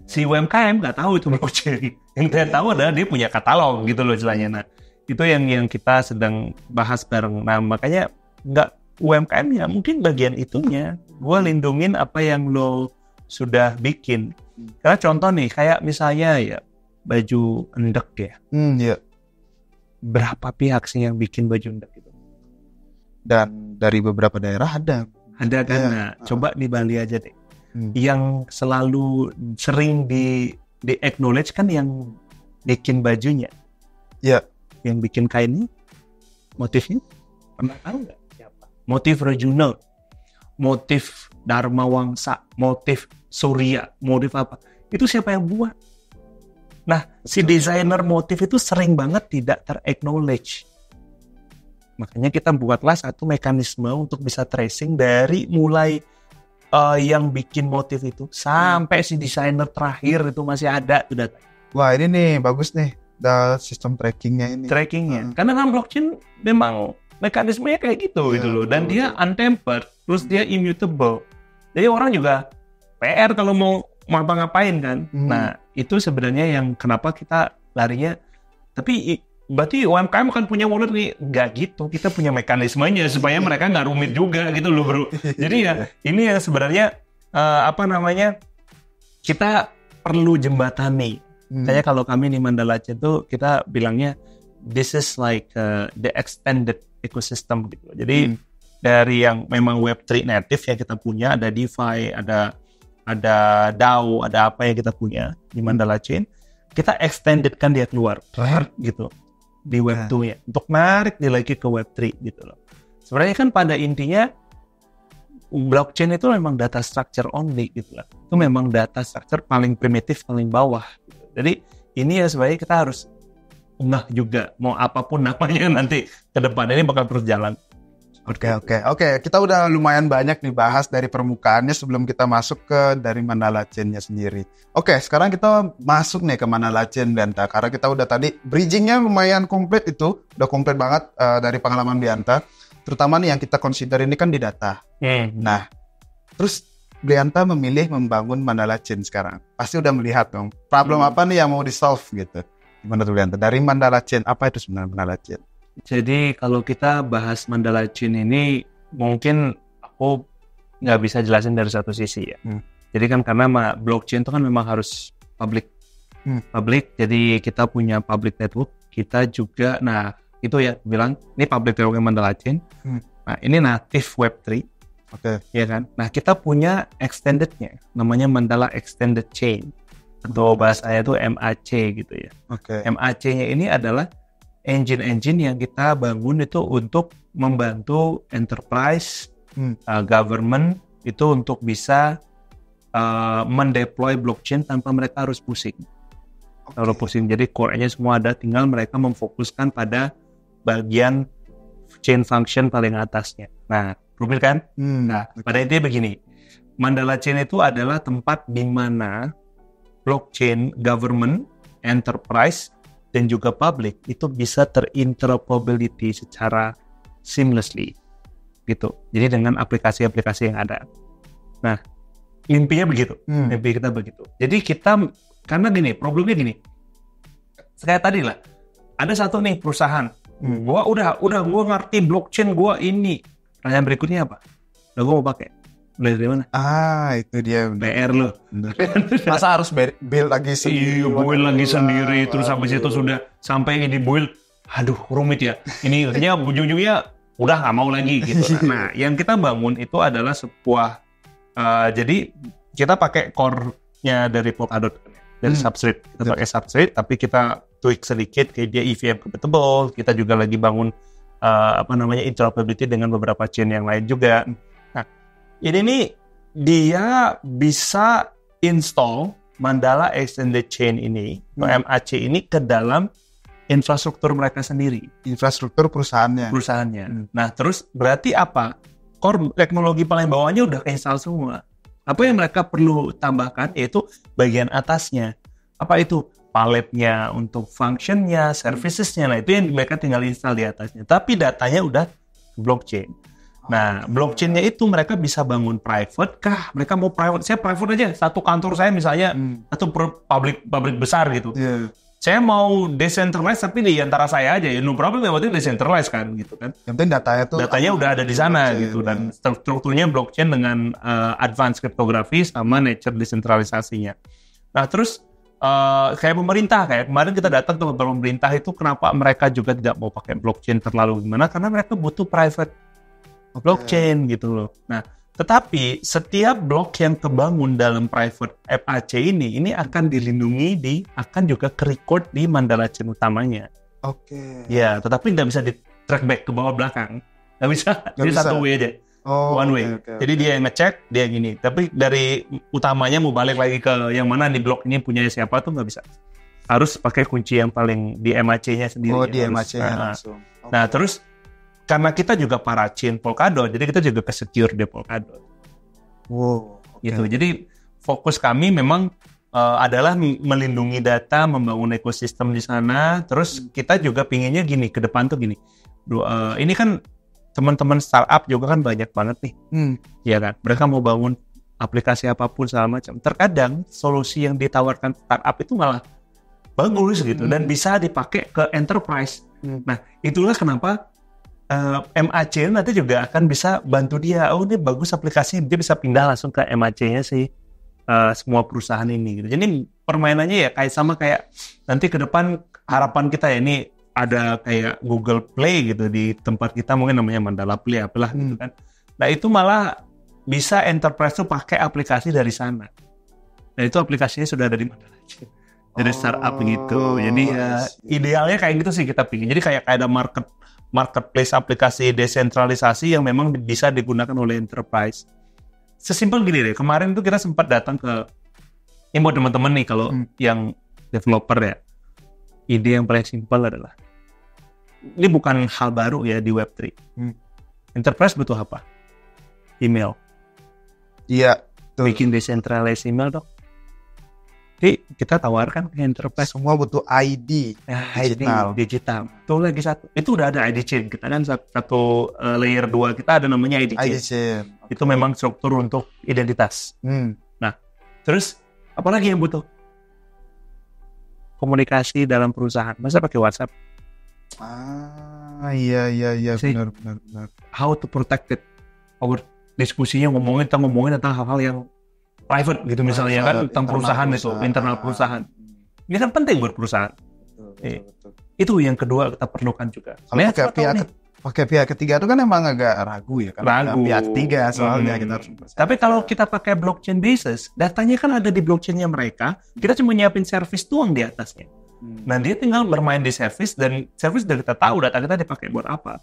Si UMKM nggak tahu itu blockchain. Yang dia tahu adalah dia punya katalog gitu loh istilahnya. Nah, itu yang kita sedang bahas bareng. Nah, makanya nggak UMKM ya, mungkin bagian itunya. Gue lindungin apa yang lo sudah bikin. Karena contoh nih, kayak misalnya ya baju endek ya. Iya. Berapa pihak sih yang bikin baju endek itu? Dan dari beberapa daerah ada kan. Nah, coba di Bali aja deh. Yang selalu sering di acknowledge kan yang bikin bajunya. Iya. Yang bikin kainnya, motifnya pernah tahu nggak siapa? Motif regional, motif Dharma Wangsa, motif Surya, motif apa? Itu siapa yang buat? Nah, si desainer motif itu sering banget tidak ter-acknowledge. Makanya kita buatlah satu mekanisme untuk bisa tracing dari mulai yang bikin motif itu sampai si desainer terakhir itu masih ada tuh data. Wah, ini nih bagus nih, sistem trackingnya ini. Karena kan blockchain memang mekanismenya kayak gitu gitu loh, dan dia untempered, terus dia immutable. Jadi orang juga PR kalau mau ngapa-ngapain kan. Nah, itu sebenarnya yang kenapa kita larinya. Tapi berarti UMKM kan punya wallet nih? Nggak gitu. Kita punya mekanismenya supaya mereka nggak rumit juga gitu loh bro. Jadi ya ini yang sebenarnya kita perlu jembatani. Kayak kalau kami di Mandala Chain itu kita bilangnya this is like the extended ecosystem gitu. Jadi dari yang memang Web3 native yang kita punya, ada DeFi, ada DAO, ada apa yang kita punya di Mandala Chain, kita extendedkan dia keluar gitu di Web2-nya untuk narik dia lagi ke Web3 gitu loh. Sebenarnya kan pada intinya blockchain itu memang data structure only gitu lah. Itu memang data structure paling primitif, paling bawah gitu. Jadi ini ya sebenarnya kita harus ngeh juga mau apapun namanya nanti ke depan ini bakal terus jalan. Oke. Kita udah lumayan banyak nih bahas dari permukaannya sebelum kita masuk ke dari Mandala Chain-nya sendiri. Oke, sekarang kita masuk nih ke Mandala Chain, Bianta. Karena kita udah tadi bridging-nya lumayan komplit itu, udah komplit banget dari pengalaman Bianta. Terutama nih yang kita consider ini kan di data. Nah, terus Bianta memilih membangun Mandala Chain sekarang. Pasti udah melihat dong, problem apa nih yang mau di-solve gitu. Gimana tuh Bianta? Dari Mandala Chain, apa itu sebenarnya Mandala Chain? Jadi kalau kita bahas Mandala Chain ini mungkin aku nggak bisa jelasin dari satu sisi ya. Jadi kan karena blockchain itu kan memang harus public. Jadi kita punya public network, kita juga, nah itu ya bilang ini public network Mandala Chain. Nah ini native Web3, ya kan. Nah kita punya extended-nya, namanya Mandala Extended Chain atau bahasanya itu MAC gitu ya. MAC-nya ini adalah engine yang kita bangun itu untuk membantu enterprise, government itu untuk bisa mendeploy blockchain tanpa mereka harus pusing. Jadi core-nya semua ada, tinggal mereka memfokuskan pada bagian chain function paling atasnya. Nah, rumit kan? Nah, pada intinya begini, Mandala Chain itu adalah tempat di mana blockchain, government, enterprise, dan juga public itu bisa terinteroperability secara seamlessly gitu. Jadi dengan aplikasi-aplikasi yang ada. Nah, intinya begitu. Mimpi kita begitu. Jadi kita, karena gini, problemnya gini. Kayak tadi lah, ada satu nih perusahaan. Gua udah gua ngerti blockchain, gua ini. Pertanyaan berikutnya apa? Udah gua mau pakai. Beli dari mana? Itu dia. PR lo. Masa harus build lagi sendiri? Iya, build lagi sendiri. Terus habis itu sudah sampai di build. Aduh, rumit ya. Ini akhirnya ujung-ujungnya udah nggak mau lagi gitu. Nah, yang kita bangun itu adalah sebuah jadi kita pakai core-nya dari Polkadot, dari Substrate. Kita pakai Substrate, tapi kita tweak sedikit kayak dia EVM compatible. Kita juga lagi bangun interoperability dengan beberapa chain yang lain juga. Ini nih dia bisa install Mandala Extended Chain ini, MAC ini ke dalam infrastruktur mereka sendiri. Infrastruktur perusahaannya. Nah, terus berarti apa? Core teknologi paling bawahnya udah install semua. Apa yang mereka perlu tambahkan yaitu bagian atasnya. Apa itu? Paletnya untuk functionnya, servicesnya. Nah, itu yang mereka tinggal install di atasnya. Tapi datanya udah blockchain. Nah, blockchain-nya itu mereka bisa bangun private kah? Mereka mau private, saya private aja. Satu kantor saya misalnya, atau public besar gitu. Saya mau decentralized tapi di antara saya aja ya. No problem, yang penting decentralized kan gitu kan. Yang penting datanya udah ada di sana gitu. Dan strukturnya blockchain dengan advanced cryptography sama nature desentralisasinya. Nah, terus kayak pemerintah, kayak kemarin kita datang ke beberapa pemerintah itu, kenapa mereka juga tidak mau pakai blockchain terlalu gimana? Karena mereka butuh private blockchain gitu loh. Nah, tetapi setiap blok yang kebangun dalam private MAC ini akan dilindungi akan juga ke-record di Mandala Chain utamanya. Ya, tetapi nggak bisa di-track back ke bawah belakang. Nggak bisa. Jadi satu way aja. One way. Jadi dia yang ngecek, dia gini. Tapi dari utamanya mau balik lagi ke yang mana di blok ini punya siapa tuh nggak bisa. Harus pakai kunci yang paling di MAC-nya sendiri. Di MAC-nya langsung. Nah, terus karena kita juga para chain Polkadot, jadi kita juga ke-secure di Polkadot. Gitu. Jadi fokus kami memang adalah melindungi data, membangun ekosistem di sana. Terus kita juga pinginnya gini, ke depan tuh gini. Ini kan teman-teman startup juga kan banyak banget nih. Ya kan? Mereka mau bangun aplikasi apapun segala macam. Terkadang solusi yang ditawarkan startup itu malah bagus gitu dan bisa dipakai ke enterprise. Nah, itulah kenapa MAC nanti juga akan bisa bantu dia. Oh, ini bagus aplikasinya, dia bisa pindah langsung ke MAC-nya sih semua perusahaan ini. Gitu. Jadi permainannya ya kayak nanti ke depan harapan kita ya ini ada kayak Google Play gitu di tempat kita, mungkin namanya Mandala Play apalah gitu kan. Nah itu malah bisa enterprise tuh pakai aplikasi dari sana. Nah itu aplikasinya sudah ada di Mandala Chain. Dari startup gitu. Jadi ya idealnya kayak gitu sih kita pingin. Jadi kayak ada marketplace aplikasi desentralisasi yang memang bisa digunakan oleh enterprise. Sesimpel gini deh, kemarin tuh kita sempat datang ke ini buat teman-teman nih kalau yang developer ya, ide yang paling simpel adalah, ini bukan hal baru ya di Web3. Enterprise butuh apa? Email. Iya. Bikin decentralized email dong. Jadi kita tawarkan ke enterprise. Semua butuh ID. Digital. Itu lagi satu. Itu udah ada ID chain. Kita kan satu layer 2 kita ada namanya ID chain. Okay. Itu memang struktur untuk identitas. Nah, terus apalagi yang butuh? Komunikasi dalam perusahaan. Masa pakai WhatsApp? Iya, benar. How to protect it? Diskusinya kita ngomongin tentang hal-hal yang private gitu misalnya kan tentang perusahaan itu, internal perusahaan. Ini kan penting buat perusahaan. Betul. Itu yang kedua kita perlukan juga. Kalau pakai pihak ketiga itu kan emang agak ragu ya kan. Pihak ketiga soalnya kita harus percaya. Tapi kalau kita pakai blockchain basis, datanya kan ada di blockchainnya mereka, kita cuma nyiapin service doang di atasnya. Nah dia tinggal bermain di service dan service udah kita tahu data kita dipakai buat apa.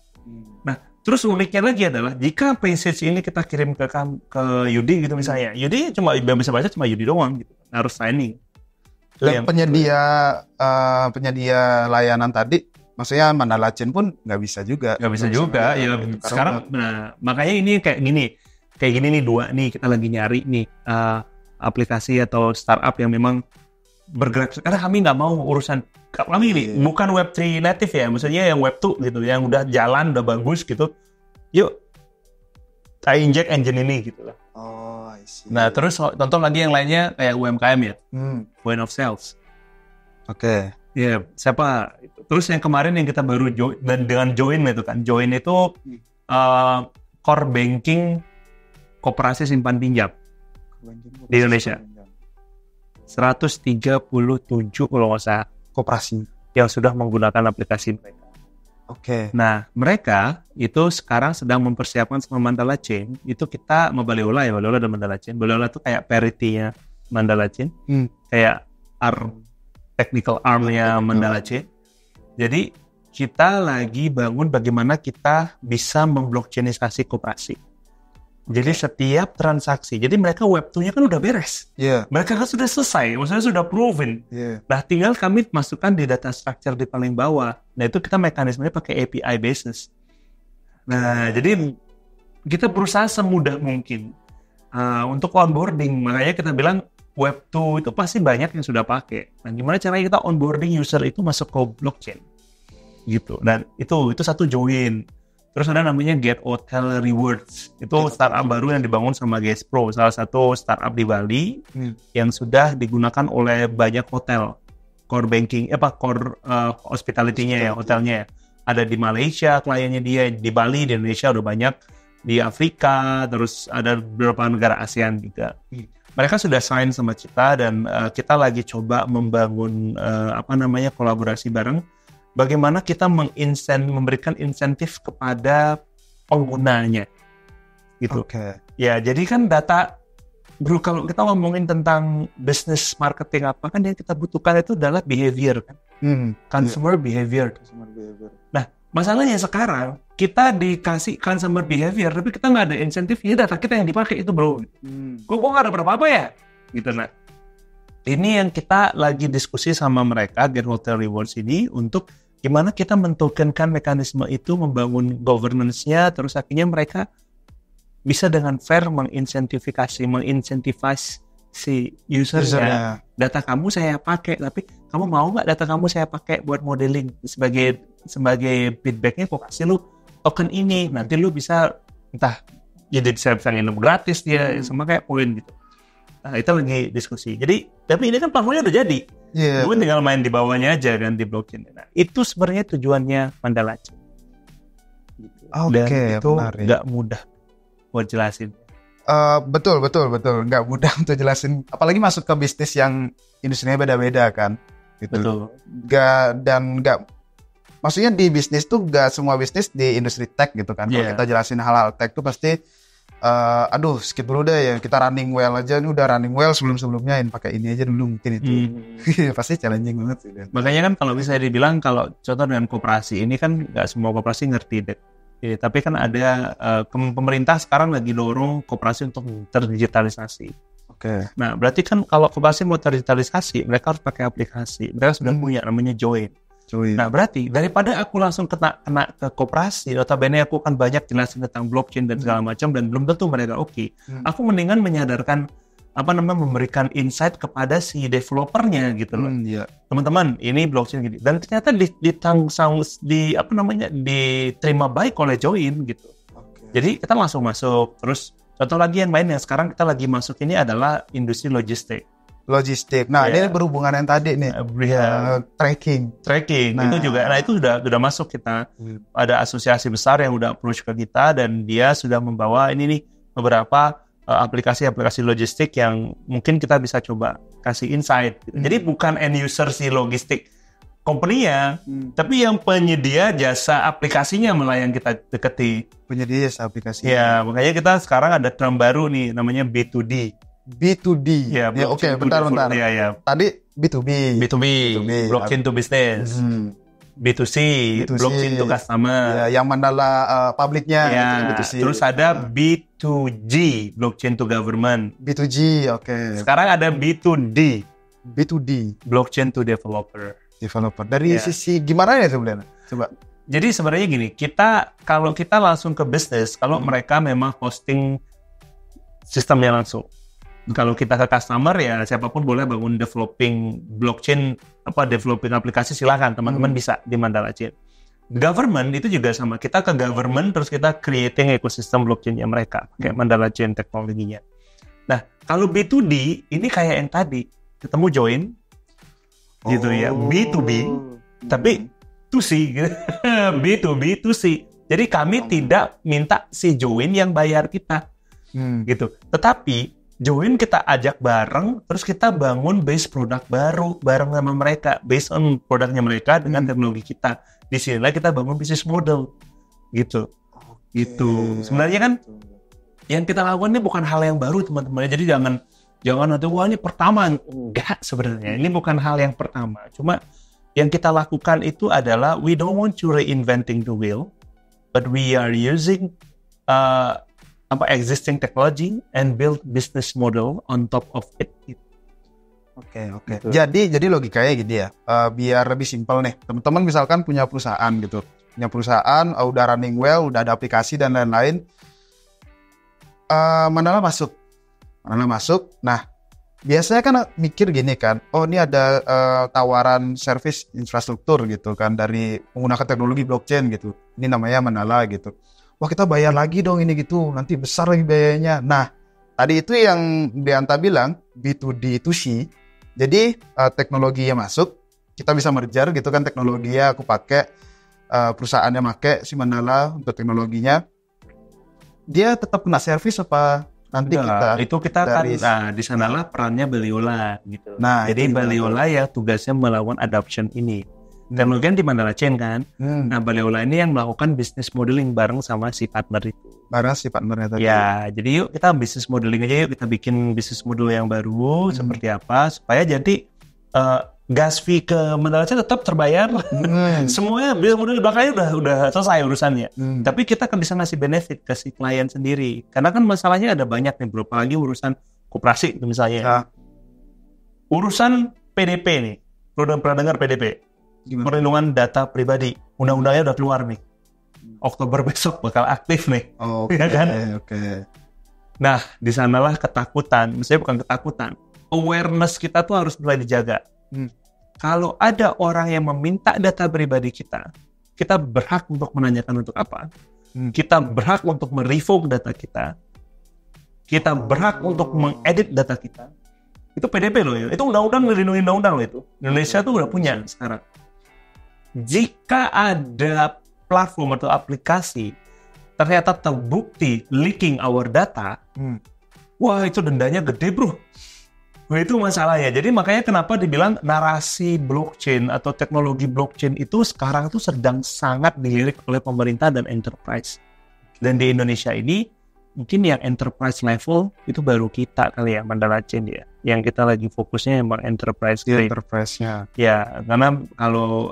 Nah terus uniknya lagi adalah jika message ini kita kirim ke Yudi gitu misalnya, Yudi cuma bisa baca cuma Yudi doang gitu, harus signing. Dan penyedia layanan tadi, maksudnya Mandala Chain pun nggak bisa juga. Nggak bisa juga ya. Sekarang makanya ini kayak gini nih dua nih kita lagi nyari nih aplikasi atau startup yang memang bergerak, karena kami nggak mau urusan kami ini bukan Web3 native ya, maksudnya yang Web2 gitu, yang udah jalan udah bagus gitu, yuk saya inject engine ini gitu lah. I see. Nah terus tonton lagi yang lainnya kayak UMKM ya, point of sales. Oke. Ya siapa? Terus yang kemarin yang kita baru dan dengan join itu kan, join itu core banking koperasi simpan pinjam di Indonesia. 137 kalau nggak salah koperasi yang sudah menggunakan aplikasi mereka. Oke. Nah, mereka itu sekarang sedang mempersiapkan sama Mandala Chain. Itu kita sama Baleola dan Mandala Chain. Baleola itu kayak parity-nya Mandala Chain. Kayak technical arm-nya Mandala Chain. Jadi, kita lagi bangun bagaimana kita bisa memblockchainisasi koperasi. Jadi setiap transaksi, jadi mereka Web2-nya kan udah beres. Mereka kan sudah selesai, maksudnya sudah proven. Nah tinggal kami masukkan di data structure di paling bawah. Nah itu kita mekanismenya pakai API basis. Nah jadi kita berusaha semudah mungkin untuk onboarding. Makanya kita bilang Web2 itu pasti banyak yang sudah pakai. Nah gimana caranya kita onboarding user itu masuk ke blockchain? Gitu. Dan itu satu join. Terus ada namanya Get Hotel Rewards. Itu startup baru yang dibangun sama Gespro, salah satu startup di Bali yang sudah digunakan oleh banyak hotel. Core banking, core hospitality-nya ya, hotelnya ya. Ada di Malaysia kliennya dia, di Bali, di Indonesia udah banyak, di Afrika, terus ada beberapa negara ASEAN juga. Mereka sudah sign sama kita dan kita lagi coba membangun kolaborasi bareng. Bagaimana kita memberikan insentif kepada penggunanya, gitu. Ya, jadi kan data, bro, kalau kita ngomongin tentang business marketing apa kan yang kita butuhkan itu adalah behavior kan, consumer behavior. Nah, masalahnya sekarang kita dikasih consumer behavior, tapi kita nggak ada insentif, ini data kita yang dipakai itu bro. Kok nggak ada apa-apa ya, gitu nah. Ini yang kita lagi diskusi sama mereka Get Hotel Rewards ini untuk gimana kita mentokenkan mekanisme itu, membangun governance-nya, terus akhirnya mereka bisa dengan fair menginsentifasi si usernya. Data kamu saya pakai, tapi kamu mau nggak data kamu saya pakai buat modeling sebagai feedbacknya, kok kasih lu token ini, nanti lu bisa entah jadi bisa minum gratis dia, sama kayak poin gitu. Nah, itu lagi diskusi. Jadi, tapi ini kan platformnya udah jadi. Gue tinggal main di bawahnya aja kan di blockchain. Nah, itu sebenarnya tujuannya Mandala Chain. Dan itu nggak mudah buat jelasin. Betul. Nggak mudah untuk jelasin. Apalagi masuk ke bisnis yang industrinya beda-beda kan. Gitu. Betul. Maksudnya di bisnis tuh nggak semua bisnis di industri tech gitu kan. Kalau kita jelasin hal-hal tech tuh pasti skip dulu deh ya, kita running well aja, ini udah running well sebelumnya pakai ini aja dulu mungkin itu. Pasti challenging banget sih. Makanya kan kalau bisa dibilang, kalau contoh dengan koperasi ini kan nggak semua koperasi ngerti deh. Tapi kan ada pemerintah sekarang lagi dorong koperasi untuk terdigitalisasi. Oke. Nah, berarti kan kalau koperasi mau digitalisasi, mereka harus pakai aplikasi. Mereka sudah punya namanya Join. Nah, berarti daripada aku langsung kena ke koperasi, notabene aku kan banyak jelasin tentang blockchain dan segala macam dan belum tentu mereka oke. Aku mendingan menyadarkan memberikan insight kepada si developernya gitu loh. Teman-teman, ini blockchain gini. Dan ternyata diterima baik oleh Join gitu. Jadi kita langsung masuk. Terus contoh lagi yang lain yang sekarang kita lagi masuk ini adalah industri logistik. Nah, ini berhubungan yang tadi nih. Tracking. Nah, itu juga. Nah, itu sudah masuk kita. Ada asosiasi besar yang udah approach ke kita dan dia sudah membawa ini nih beberapa aplikasi-aplikasi logistik yang mungkin kita bisa coba kasih insight. Jadi bukan end user si logistik company-nya, tapi yang penyedia jasa aplikasinya malah yang kita deketi. Penyedia jasa aplikasi. Ya, makanya kita sekarang ada term baru nih namanya B2D. Ya, oke, bentar. Ya. Tadi B2B, blockchain to business. B2C, blockchain to customer. Ya, yang Mandala publiknya. Ya, B2C. terus ada B2G, blockchain to government. B2G, oke. Sekarang ada B2D, blockchain to developer. Dari sisi gimana ya sebenarnya? Coba. Jadi sebenarnya gini, kalau kita langsung ke bisnis, kalau mereka memang hosting sistemnya langsung. Kalau kita ke customer ya siapapun boleh bangun developing blockchain developing aplikasi, silakan teman-teman bisa di Mandala Chain. Government itu juga sama, kita ke government terus kita creating ekosistem blockchainnya mereka kayak Mandala Chain teknologinya. Nah, kalau B2D ini kayak yang tadi ketemu Join gitu ya, B2B tapi 2C gitu. B2B 2C. Jadi kami tidak minta si Join yang bayar kita gitu, tetapi Join kita ajak bareng, terus kita bangun base produk baru bareng sama mereka, based on produknya mereka dengan teknologi kita. Di sinilah kita bangun bisnis model, gitu. Gitu. Sebenarnya kan yang kita lakukan ini bukan hal yang baru teman-teman. Jadi jangan nanti wah ini pertama, enggak sebenarnya. Ini bukan hal yang pertama. Cuma yang kita lakukan itu adalah we don't want to reinventing the wheel, but we are using existing technology and build business model on top of it. Oke. Gitu. Jadi logikanya gini ya, biar lebih simpel nih. Teman-teman misalkan punya perusahaan gitu. Punya perusahaan, udah running well, udah ada aplikasi dan lain-lain. Mandala masuk. Nah, biasanya kan mikir gini kan, oh ini ada tawaran service infrastruktur gitu kan dari menggunakan teknologi blockchain gitu. Ini namanya Mandala gitu. Wah kita bayar lagi dong ini gitu, nanti besar lagi biayanya. Nah, tadi itu yang Deanta bilang, B2D 2C. Jadi teknologinya masuk, kita bisa merger gitu kan teknologinya, aku pakai, perusahaannya pakai si Mandala untuk teknologinya. Dia tetap kena service apa nanti kita dari... Nah, di sanalah perannya Baliola gitu. Nah, jadi Baliola ya tugasnya melakukan adoption ini. Teknologi di Mandala Chain kan. Nah, Baliola ini yang melakukan business modeling bareng sama si partner itu. Bareng si partnernya tadi. Ya, jadi yuk kita business modeling aja, yuk kita bikin business model yang baru seperti apa supaya jadi gas fee ke Mandala Chain tetap terbayar. Semuanya business model belakangnya udah selesai urusannya. Tapi kita kan bisa ngasih benefit ke si klien sendiri. Karena kan masalahnya ada banyak nih bro, apalagi urusan koperasi itu misalnya. Urusan PDP nih. Lo udah pernah dengar PDP? Perlindungan data pribadi, undang-undangnya udah keluar nih. Oktober besok bakal aktif nih, ya kan? Nah, di sanalah ketakutan, maksudnya bukan ketakutan, awareness kita tuh harus mulai dijaga. Kalau ada orang yang meminta data pribadi kita berhak untuk menanyakan untuk apa. Kita berhak untuk merevoke data kita berhak untuk mengedit data kita. Itu PDP loh ya, itu undang-undang melindungi undang-undang loh itu. Indonesia tuh udah punya sekarang. Jika ada platform atau aplikasi ternyata terbukti leaking our data, wah itu dendanya gede bro. Wah itu masalahnya. Jadi makanya kenapa dibilang narasi blockchain atau teknologi blockchain itu sekarang tuh sedang sangat dilirik oleh pemerintah dan enterprise. Dan di Indonesia ini mungkin yang enterprise level itu baru kita kali ya, Mandala Chain ya. Yang kita lagi fokusnya emang enterprise grade. Enterprise-nya. Ya, karena kalau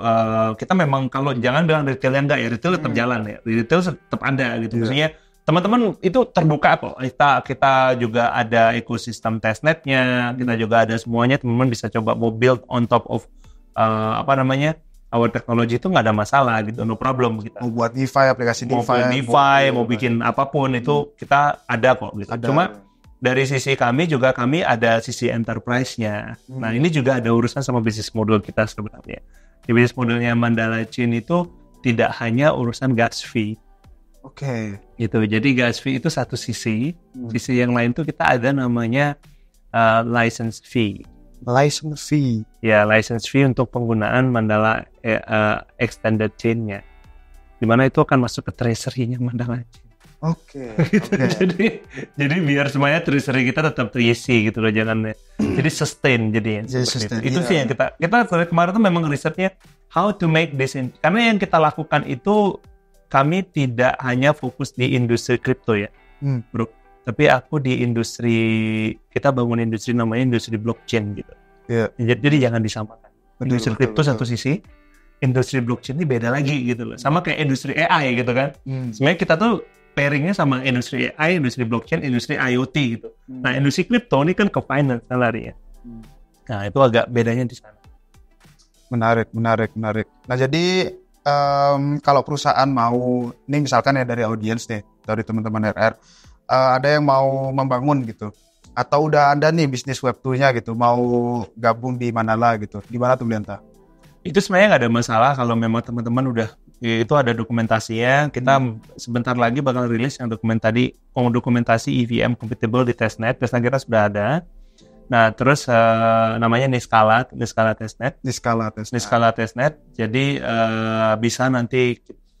kita memang kalau jangan bilang retailnya enggak ya, retail tetap jalan ya. Retail tetap ada gitu. Maksudnya teman-teman itu terbuka kok. Kita juga ada ekosistem testnetnya, kita juga ada semuanya. Teman-teman bisa coba mau build on top of our technology, itu nggak ada masalah gitu, no problem kita. Mau buat DeFi, aplikasi DeFi, mau bikin apapun itu kita ada kok gitu. Cuma dari sisi kami ada sisi enterprise-nya. Nah ini juga ada urusan sama bisnis model kita sebenarnya. Di bisnis modelnya Mandala Chain itu tidak hanya urusan gas fee. Oke. Gitu. Jadi gas fee itu satu sisi. Sisi yang lain tuh kita ada namanya license fee. License fee. Ya, license fee untuk penggunaan Mandala extended chain-nya. Dimana itu akan masuk ke treasury-nya Mandala Chain. Oke. Jadi biar semuanya treasury kita tetap terisi gitu loh, jangan. Jadi sustain jadinya. Itu sih yang kita kemarin tuh memang risetnya how to make this karena yang kita lakukan itu kami tidak hanya fokus di industri kripto ya, bro. Tapi aku di kita bangun industri namanya industri blockchain gitu. Yeah. Jadi jangan disamakan. Industri kripto satu sisi, industri blockchain ini beda lagi gitu loh. Sama kayak industri AI gitu kan. Sebenarnya kita tuh pairingnya sama industri AI, industri blockchain, industri IoT gitu. Nah industri kripto ini kan ke finance larinya. Nah itu agak bedanya di sana. Menarik. Nah jadi kalau perusahaan mau, ini misalkan ya dari audiens nih, dari teman-teman RR, ada yang mau membangun gitu, atau udah ada nih bisnis web 2-nya gitu, mau gabung di Mandala gitu, gimana tuh Blianta? Itu sebenarnya nggak ada masalah kalau memang teman-teman udah, itu ada dokumentasinya. Kita sebentar lagi bakal rilis yang dokumentasi EVM compatible di testnet kita sudah ada. Nah, terus namanya Niskala Testnet. Niskala Testnet. Jadi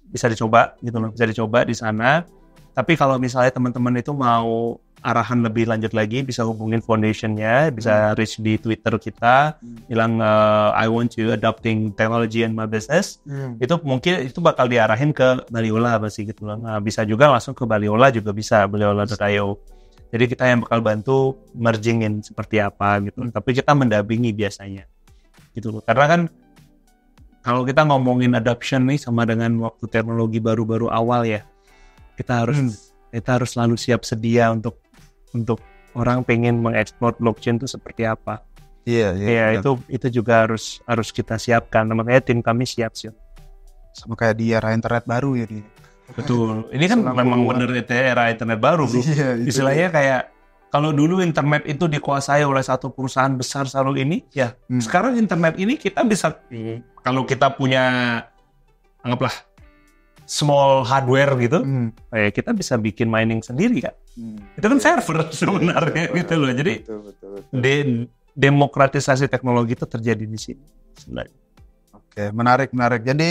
bisa dicoba gitu loh, bisa dicoba di sana. Tapi kalau misalnya teman-teman itu mau arahan lebih lanjut lagi, bisa hubungin foundation-nya, bisa reach di Twitter kita, bilang I want you adopting technology in my business. Itu mungkin itu bakal diarahin ke Baliola pasti gitu loh. Nah, bisa juga langsung ke Baliola juga bisa, baliola.io. Jadi kita yang bakal bantu mergingin seperti apa gitu. Tapi kita mendampingi biasanya. Gitu loh. Karena kan kalau kita ngomongin adoption nih sama dengan waktu teknologi baru-baru awal ya. Kita harus selalu siap sedia untuk orang pengen mengeksplor blockchain itu seperti apa. Iya, itu juga harus kita siapkan. Makanya tim kami siap sih. Sama kayak di era internet baru ya nih. Betul. Ini kan memang benar era internet baru, bro. Istilahnya kayak kalau dulu internet itu dikuasai oleh satu perusahaan besar selalu ini, ya. Sekarang internet ini kita bisa, kalau kita punya, anggaplah small hardware gitu, kita bisa bikin mining sendiri kan. Itu kan server sebenarnya gitu loh. Jadi betul. Demokratisasi teknologi itu terjadi di sini sebenarnya. Oke, menarik. Jadi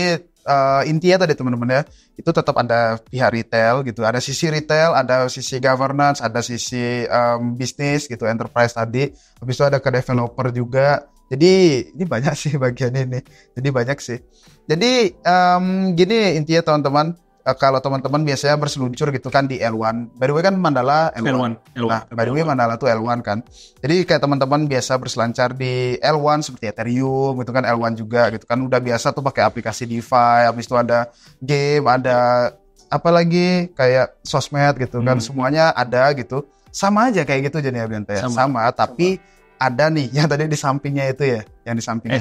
intinya tadi teman-teman ya, itu tetap ada pihak retail gitu, ada sisi retail, ada sisi governance, ada sisi bisnis gitu, enterprise tadi. Habis itu ada ke developer juga. Jadi ini banyak sih bagian ini. Jadi banyak sih. Jadi gini intinya teman-teman, kalau teman-teman biasanya berseluncur gitu kan di L1. By the way kan Mandala L1. Nah, by the way Mandala tuh L1 kan. Jadi kayak teman-teman biasa berselancar di L1 seperti Ethereum gitu kan, L1 juga gitu kan. Udah biasa tuh pakai aplikasi DeFi, habis itu ada game, ada apa lagi kayak sosmed gitu kan. Semuanya ada gitu. Sama aja kayak gitu jadi ya. Sama, tapi ada nih yang tadi di sampingnya itu ya, yang di sampingnya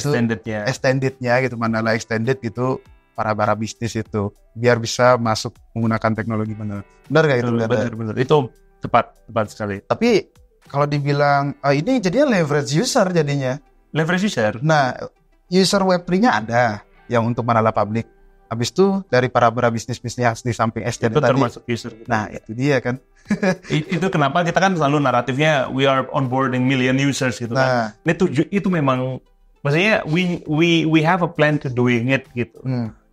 extendednya gitu, Mandala extended gitu, para bisnis itu biar bisa masuk menggunakan teknologi benar kayak gitu. Benar itu tepat sekali. Tapi kalau dibilang ini jadinya leverage user jadinya. Nah, user Web3-nya ada yang untuk Mandala Public. Habis itu dari para bisnis di samping extended itu termasuk user gitu. Nah, itu dia kan. Itu kenapa kita kan selalu naratifnya we are onboarding million users gitu kan. Itu memang maksudnya we have a plan to doing it gitu.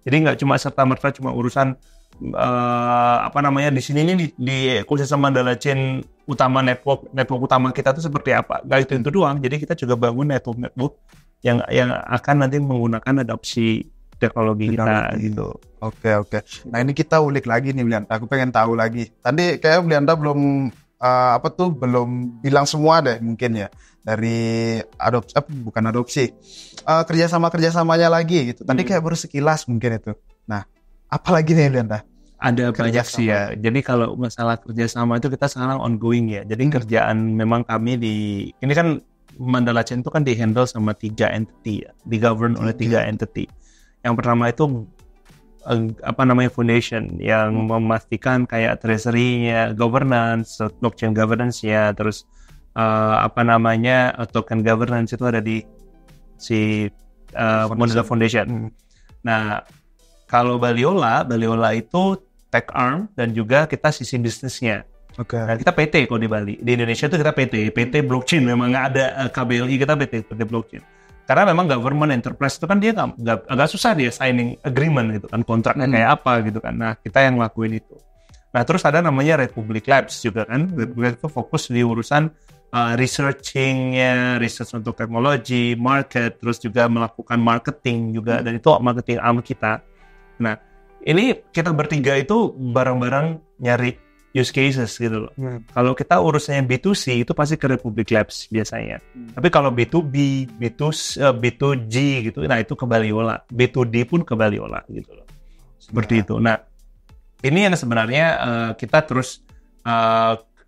Jadi nggak cuma serta-merta cuma urusan di sini ini di ekosistem Mandala Chain utama, network utama kita tuh seperti apa. Nggak itu doang. Jadi kita juga bangun network yang akan nanti menggunakan adopsi teknologi kita gitu. Oke. Nah ini kita ulik lagi nih Blianta. Aku pengen tahu lagi. Tadi kayak Blianta belum belum bilang semua deh mungkin ya dari adopsi. Kerjasamanya lagi gitu. Tadi kayak baru sekilas mungkin itu. Nah apalagi nih Blianta? Ada banyak sih ya. Jadi kalau masalah kerjasama itu kita sekarang ongoing ya. Jadi kerjaan memang kami ini kan Mandala Chain itu kan di-handle sama 3 entity ya. Di-govern oleh 3 entity. Yang pertama itu foundation yang memastikan kayak treasury-nya, governance, blockchain governance-nya, terus token governance itu ada di si Mandala Foundation. Nah, kalau Baliola itu tech arm dan juga kita sisi bisnisnya. Nah, kita PT kalau di Bali. Di Indonesia itu kita PT blockchain. Memang nggak ada KBLI, kita PT blockchain. Karena memang government enterprise itu kan dia agak susah dia signing agreement gitu kan, kontraknya kayak apa gitu kan. Nah, kita yang lakuin itu. Nah, terus ada namanya Republic Labs juga kan. Republic itu fokus di urusan researching-nya, research untuk teknologi, market, terus juga melakukan marketing juga, dan itu marketing arm kita. Nah, ini kita bertiga itu bareng-bareng nyari use cases gitu loh. Kalau kita urusannya B2C itu pasti ke Republic Labs biasanya. Tapi kalau B2B, B2G gitu, nah itu ke Baliola. B2D pun ke Baliola gitu loh. Seperti itu. Nah, ini yang sebenarnya kita terus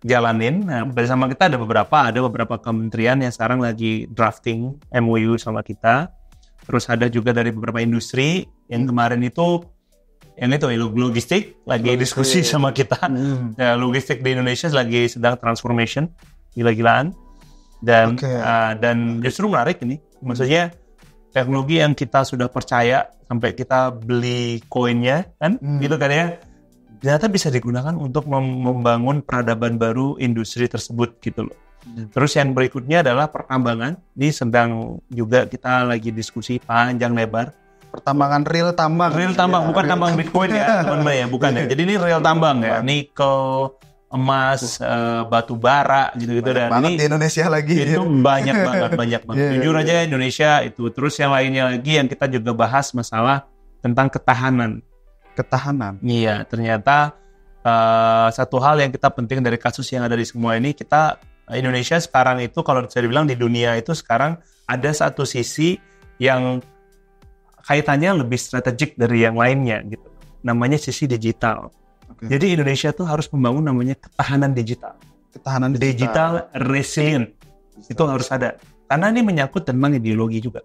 jalanin. Nah, bersama kita ada beberapa kementerian yang sekarang lagi drafting MOU sama kita. Terus ada juga dari beberapa industri yang kemarin itu logistik lagi diskusi sama kita. Ya, logistik di Indonesia lagi sedang transformation gila-gilaan dan justru menarik ini. Maksudnya teknologi yang kita sudah percaya sampai kita beli koinnya kan gitu kan ya, ternyata bisa digunakan untuk membangun peradaban baru industri tersebut gitu loh. Terus yang berikutnya adalah pertambangan. Ini sedang juga kita lagi diskusi panjang lebar. Pertambangan real tambang, bukan tambang Bitcoin ya, teman-teman ya, bukan ya. Jadi ini real tambang ya, nikel, emas, batu bara gitu-gitu. Dan ini di Indonesia lagi. Itu banyak banget. Jujur aja Indonesia itu. Terus yang lainnya lagi yang kita juga bahas masalah tentang ketahanan. Iya, ternyata satu hal yang kita penting dari kasus yang ada di semua ini, Indonesia sekarang itu kalau saya bilang di dunia itu sekarang ada satu sisi yang kaitannya lebih strategik dari yang lainnya gitu. Namanya sisi digital. Jadi Indonesia tuh harus membangun namanya ketahanan digital. Digital resilient. Itu harus ada. Karena ini menyangkut tentang ideologi juga.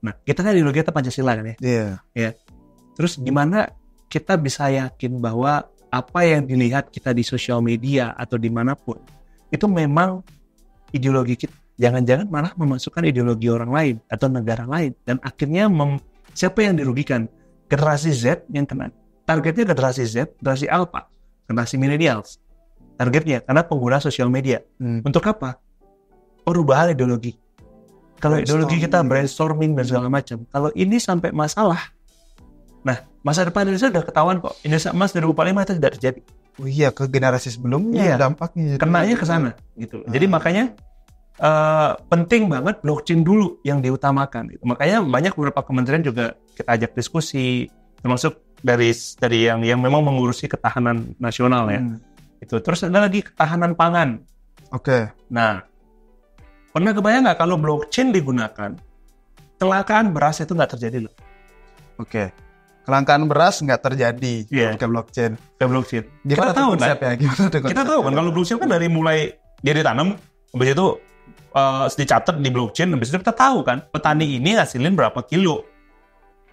Nah, kita kan ideologi kita Pancasila kan ya. Ya. Terus gimana kita bisa yakin bahwa apa yang dilihat kita di sosial media atau dimanapun itu memang ideologi kita. Jangan-jangan malah memasukkan ideologi orang lain atau negara lain. Dan akhirnya siapa yang dirugikan? Generasi Z yang kena. Targetnya generasi Z, generasi Alpha, generasi millennials. Targetnya, karena pengguna sosial media. Untuk apa? Perubahan ideologi. Kalau ideologi kita brainstorming dan segala macam. Kalau ini sampai masalah, nah masa depan Indonesia sudah ketahuan kok. Indonesia Emas 2045 itu tidak terjadi. Oh iya, ke generasi sebelumnya dampaknya. Kenanya ke sana gitu. Jadi makanya penting banget blockchain dulu yang diutamakan gitu. Makanya banyak beberapa kementerian juga kita ajak diskusi, termasuk dari yang memang mengurusi ketahanan nasional ya. Itu. Terus ada lagi ketahanan pangan. Nah, pernah kebayang nggak kalau blockchain digunakan, kelangkaan beras itu nggak terjadi loh. Kelangkaan beras nggak terjadi ke blockchain. Kita tahu kan? Kita tahu kan kalau blockchain kan dari mulai dia ditanam, habis itu dicatat di blockchain, habis itu kita tahu kan petani ini hasilin berapa kilo,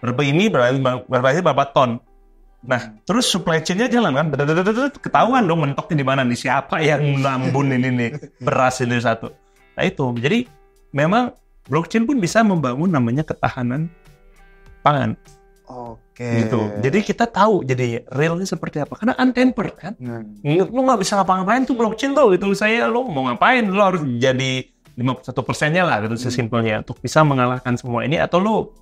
berapa ton. Nah, terus supply chain-nya jalan kan, ketahuan dong mentoknya di mana nih, siapa yang nambun ini nih beras ini satu. Nah itu, jadi memang blockchain pun bisa membangun namanya ketahanan pangan. Gitu. Jadi kita tahu jadi realnya seperti apa, karena untempered kan. Lu nggak bisa ngapa-ngapain tuh blockchain tuh gitu. Lu mau ngapain, lu harus jadi 51%-nya lah gitu sesimpelnya untuk bisa mengalahkan semua ini, atau lu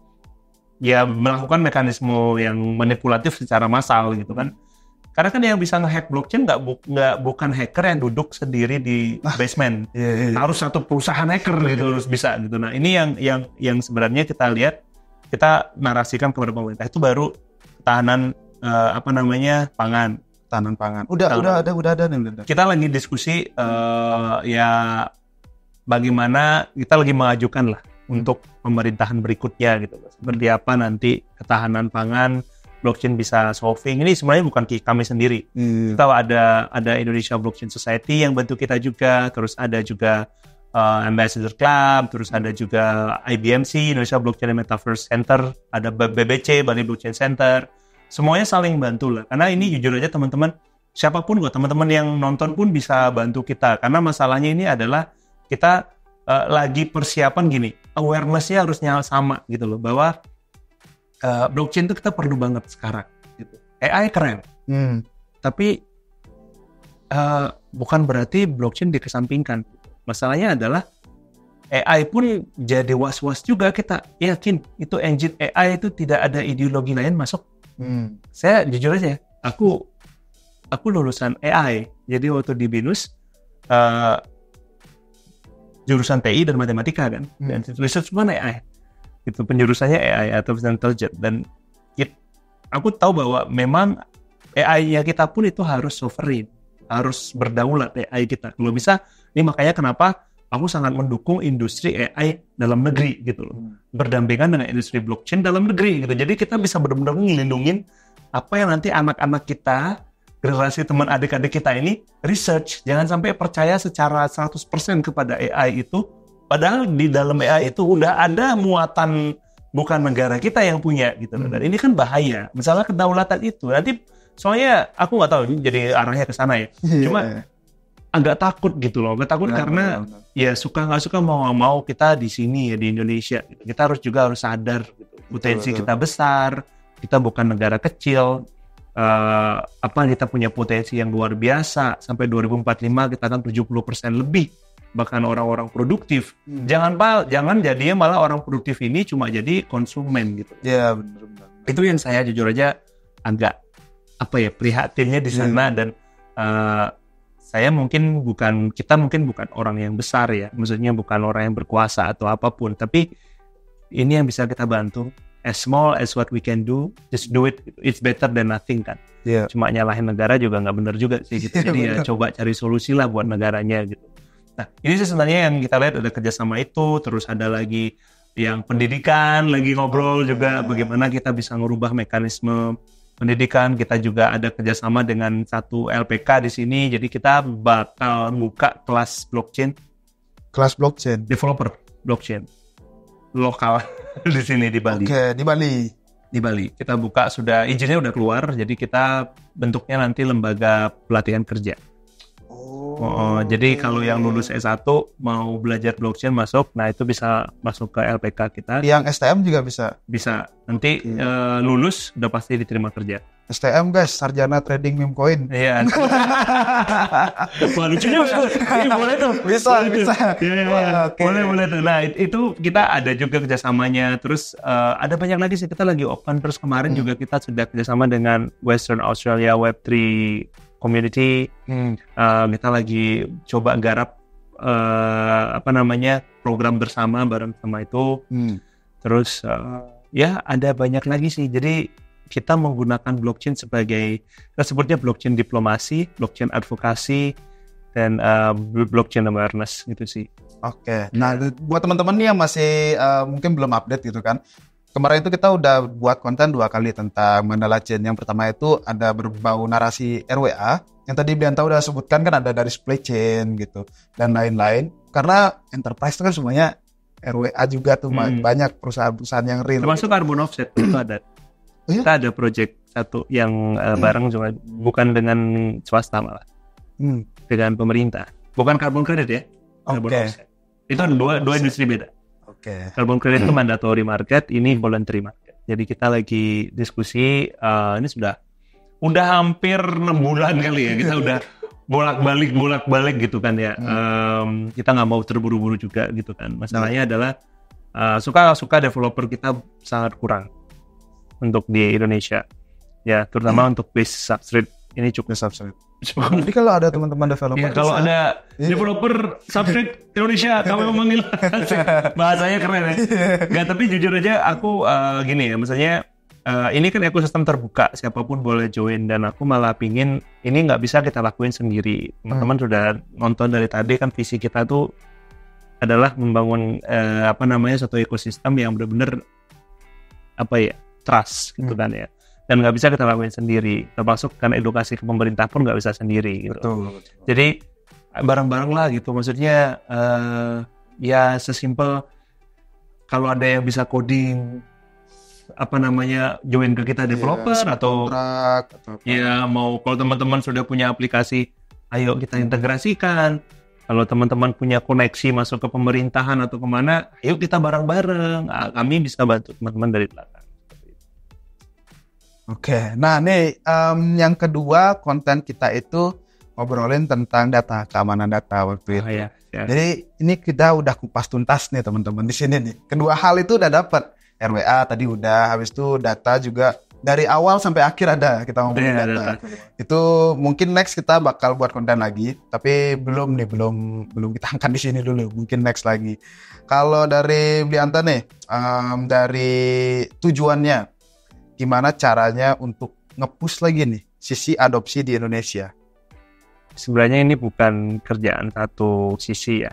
ya melakukan mekanisme yang manipulatif secara massal gitu kan. Karena kan yang bisa nge-hack blockchain bukan hacker yang duduk sendiri di basement. Harus satu perusahaan hacker gitu harus bisa gitu. Nah, ini yang sebenarnya kita lihat, kita narasikan kepada pemerintah itu baru ketahanan pangan. Ketahanan pangan. Udah ada nih. Kita lagi diskusi ya bagaimana kita lagi mengajukan lah untuk pemerintahan berikutnya gitu. Seperti apa nanti ketahanan pangan blockchain bisa solving. Ini sebenarnya bukan kami sendiri. Kita ada Indonesia Blockchain Society yang bantu kita juga, terus ada juga Ambassador Club, terus ada juga IBMC, Indonesia Blockchain and Metaverse Center, ada BBC, Bali Blockchain Center. Semuanya saling bantu lah. Karena ini jujur aja teman-teman, siapapun kok, teman-teman yang nonton pun bisa bantu kita. Karena masalahnya ini adalah kita lagi persiapan gini, awareness-nya harusnya sama gitu loh, bahwa blockchain itu kita perlu banget sekarang. Gitu. AI keren, tapi bukan berarti blockchain dikesampingkan. Masalahnya adalah AI pun jadi was-was juga. Kita yakin itu engine AI itu tidak ada ideologi lain masuk. Saya jujur aja, aku lulusan AI. Jadi waktu di BINUS jurusan TI dan matematika kan, dan research cuma AI. Itu penjurusannya AI, artificial intelligence. Dan aku tahu bahwa memang AI-nya kita pun itu harus sovereign, harus berdaulat AI kita. Kalau bisa, ini makanya kenapa aku sangat mendukung industri AI dalam negeri gitu loh. Berdampingan dengan industri blockchain dalam negeri gitu. Jadi kita bisa benar-benar ngelindungin apa yang nanti anak-anak kita, generasi teman adik-adik kita ini research. Jangan sampai percaya secara 100% kepada AI itu, padahal di dalam AI itu udah ada muatan bukan negara kita yang punya gitu loh. Dan ini kan bahaya. Misalnya kedaulatan itu nanti, soalnya aku nggak tahu jadi arahnya ke sana ya. Cuma agak takut gitu loh. Agak takut karena ya suka nggak suka mau nggak mau kita di sini ya di Indonesia. Kita harus sadar gitu. Potensi kita besar. Kita bukan negara kecil. Kita punya potensi yang luar biasa. Sampai 2045 kita akan 70% lebih. Bahkan orang-orang produktif. Jangan jadinya malah orang produktif ini cuma jadi konsumen gitu. Ya benar. Itu yang saya jujur aja agak prihatinnya di sana. Dan kita mungkin bukan orang yang besar ya, maksudnya bukan orang yang berkuasa atau apapun, tapi ini yang bisa kita bantu. As small as what we can do, just do it. It's better than nothing kan. Cuma nyalahin negara juga nggak benar juga sih gitu. Jadi coba cari solusi lah buat negaranya gitu. Nah ini sih sebenarnya yang kita lihat, ada kerjasama itu, terus ada lagi yang pendidikan, lagi ngobrol juga bagaimana kita bisa ngerubah mekanisme pendidikan. Kita juga ada kerjasama dengan satu LPK di sini, jadi kita bakal buka kelas blockchain. Kelas blockchain? Developer blockchain lokal di sini di Bali. Oke, di Bali. Di Bali. Kita buka, sudah izinnya udah keluar, jadi kita bentuknya nanti lembaga pelatihan kerja. Jadi kalau yang lulus S1 mau belajar blockchain masuk, nah itu bisa masuk ke LPK kita. Yang STM juga bisa? Bisa. Nanti lulus udah pasti diterima kerja. STM guys, sarjana trading meme coin. Iya. Wah lucunya boleh tuh. Bisa. Iya. Boleh tuh. Nah itu kita ada juga kerjasamanya. Terus ada banyak lagi sih, kita lagi open. Terus kemarin juga kita sudah kerjasama dengan Western Australia Web3 Community. Kita lagi coba garap program bersama bareng sama itu. Terus ada banyak lagi sih. Jadi kita menggunakan blockchain sebagai, kita sebutnya blockchain diplomasi, blockchain advokasi, dan blockchain awareness gitu sih. Oke. Nah buat teman-teman nih yang masih mungkin belum update gitu kan, kemarin itu kita udah buat konten 2 kali tentang Mandala Chain. Yang pertama itu ada berbau narasi RWA, yang tadi Bianta udah sebutkan kan, ada dari supply chain gitu dan lain-lain. Karena enterprise itu kan semuanya RWA juga tuh, banyak perusahaan-perusahaan yang real. Termasuk carbon offset itu ada. Kita ada project satu yang bareng, cuma bukan dengan swasta malah, dengan pemerintah. Bukan carbon credit ya, carbon offset. Itu dua industri beda. Carbon credit itu mandatory market, ini voluntary market. Jadi kita lagi diskusi, ini udah hampir 6 bulan kali ya, kita udah bolak-balik gitu kan ya. Kita nggak mau terburu-buru juga gitu kan. Masalahnya adalah suka developer kita sangat kurang untuk di Indonesia ya, terutama untuk base substrate ini cukup substrate. Jadi kalau ada teman-teman developer, ya, kalau ada developer substrate Indonesia, kami memanggil. Bahasanya keren ya. Nggak, tapi jujur aja aku gini ya, misalnya ini kan ekosistem terbuka, siapapun boleh join, dan aku malah pingin ini nggak bisa kita lakuin sendiri. Teman-teman sudah nonton dari tadi kan, visi kita tuh adalah membangun suatu ekosistem yang benar-benar trust gitu kan ya. dan nggak bisa kita lakuin sendiri. Termasuk kan edukasi ke pemerintah pun nggak bisa sendiri. Gitu. Betul. Jadi bareng-bareng lah gitu. Maksudnya ya sesimpel kalau ada yang bisa coding join ke kita developer atau kontrak atau apa. Ya mau kalau teman-teman sudah punya aplikasi, ayo kita integrasikan. Kalau teman-teman punya koneksi masuk ke pemerintahan atau kemana, ayo kita bareng-bareng. Kami bisa bantu teman-teman dari belakang. Oke, nah nih yang kedua konten kita itu ngobrolin tentang data, keamanan data waktu itu. Ya. Jadi ini kita udah kupas tuntas nih teman-teman di sini nih. Kedua hal itu udah dapat. RWA tadi udah, habis itu data juga dari awal sampai akhir ada kita ngomongin data. Itu mungkin next kita bakal buat konten lagi, tapi belum kita angkat di sini dulu. Mungkin next lagi. Kalau dari Blianta nih, dari tujuannya, gimana caranya untuk nge-push lagi nih sisi adopsi di Indonesia? Sebenarnya ini bukan kerjaan satu sisi ya.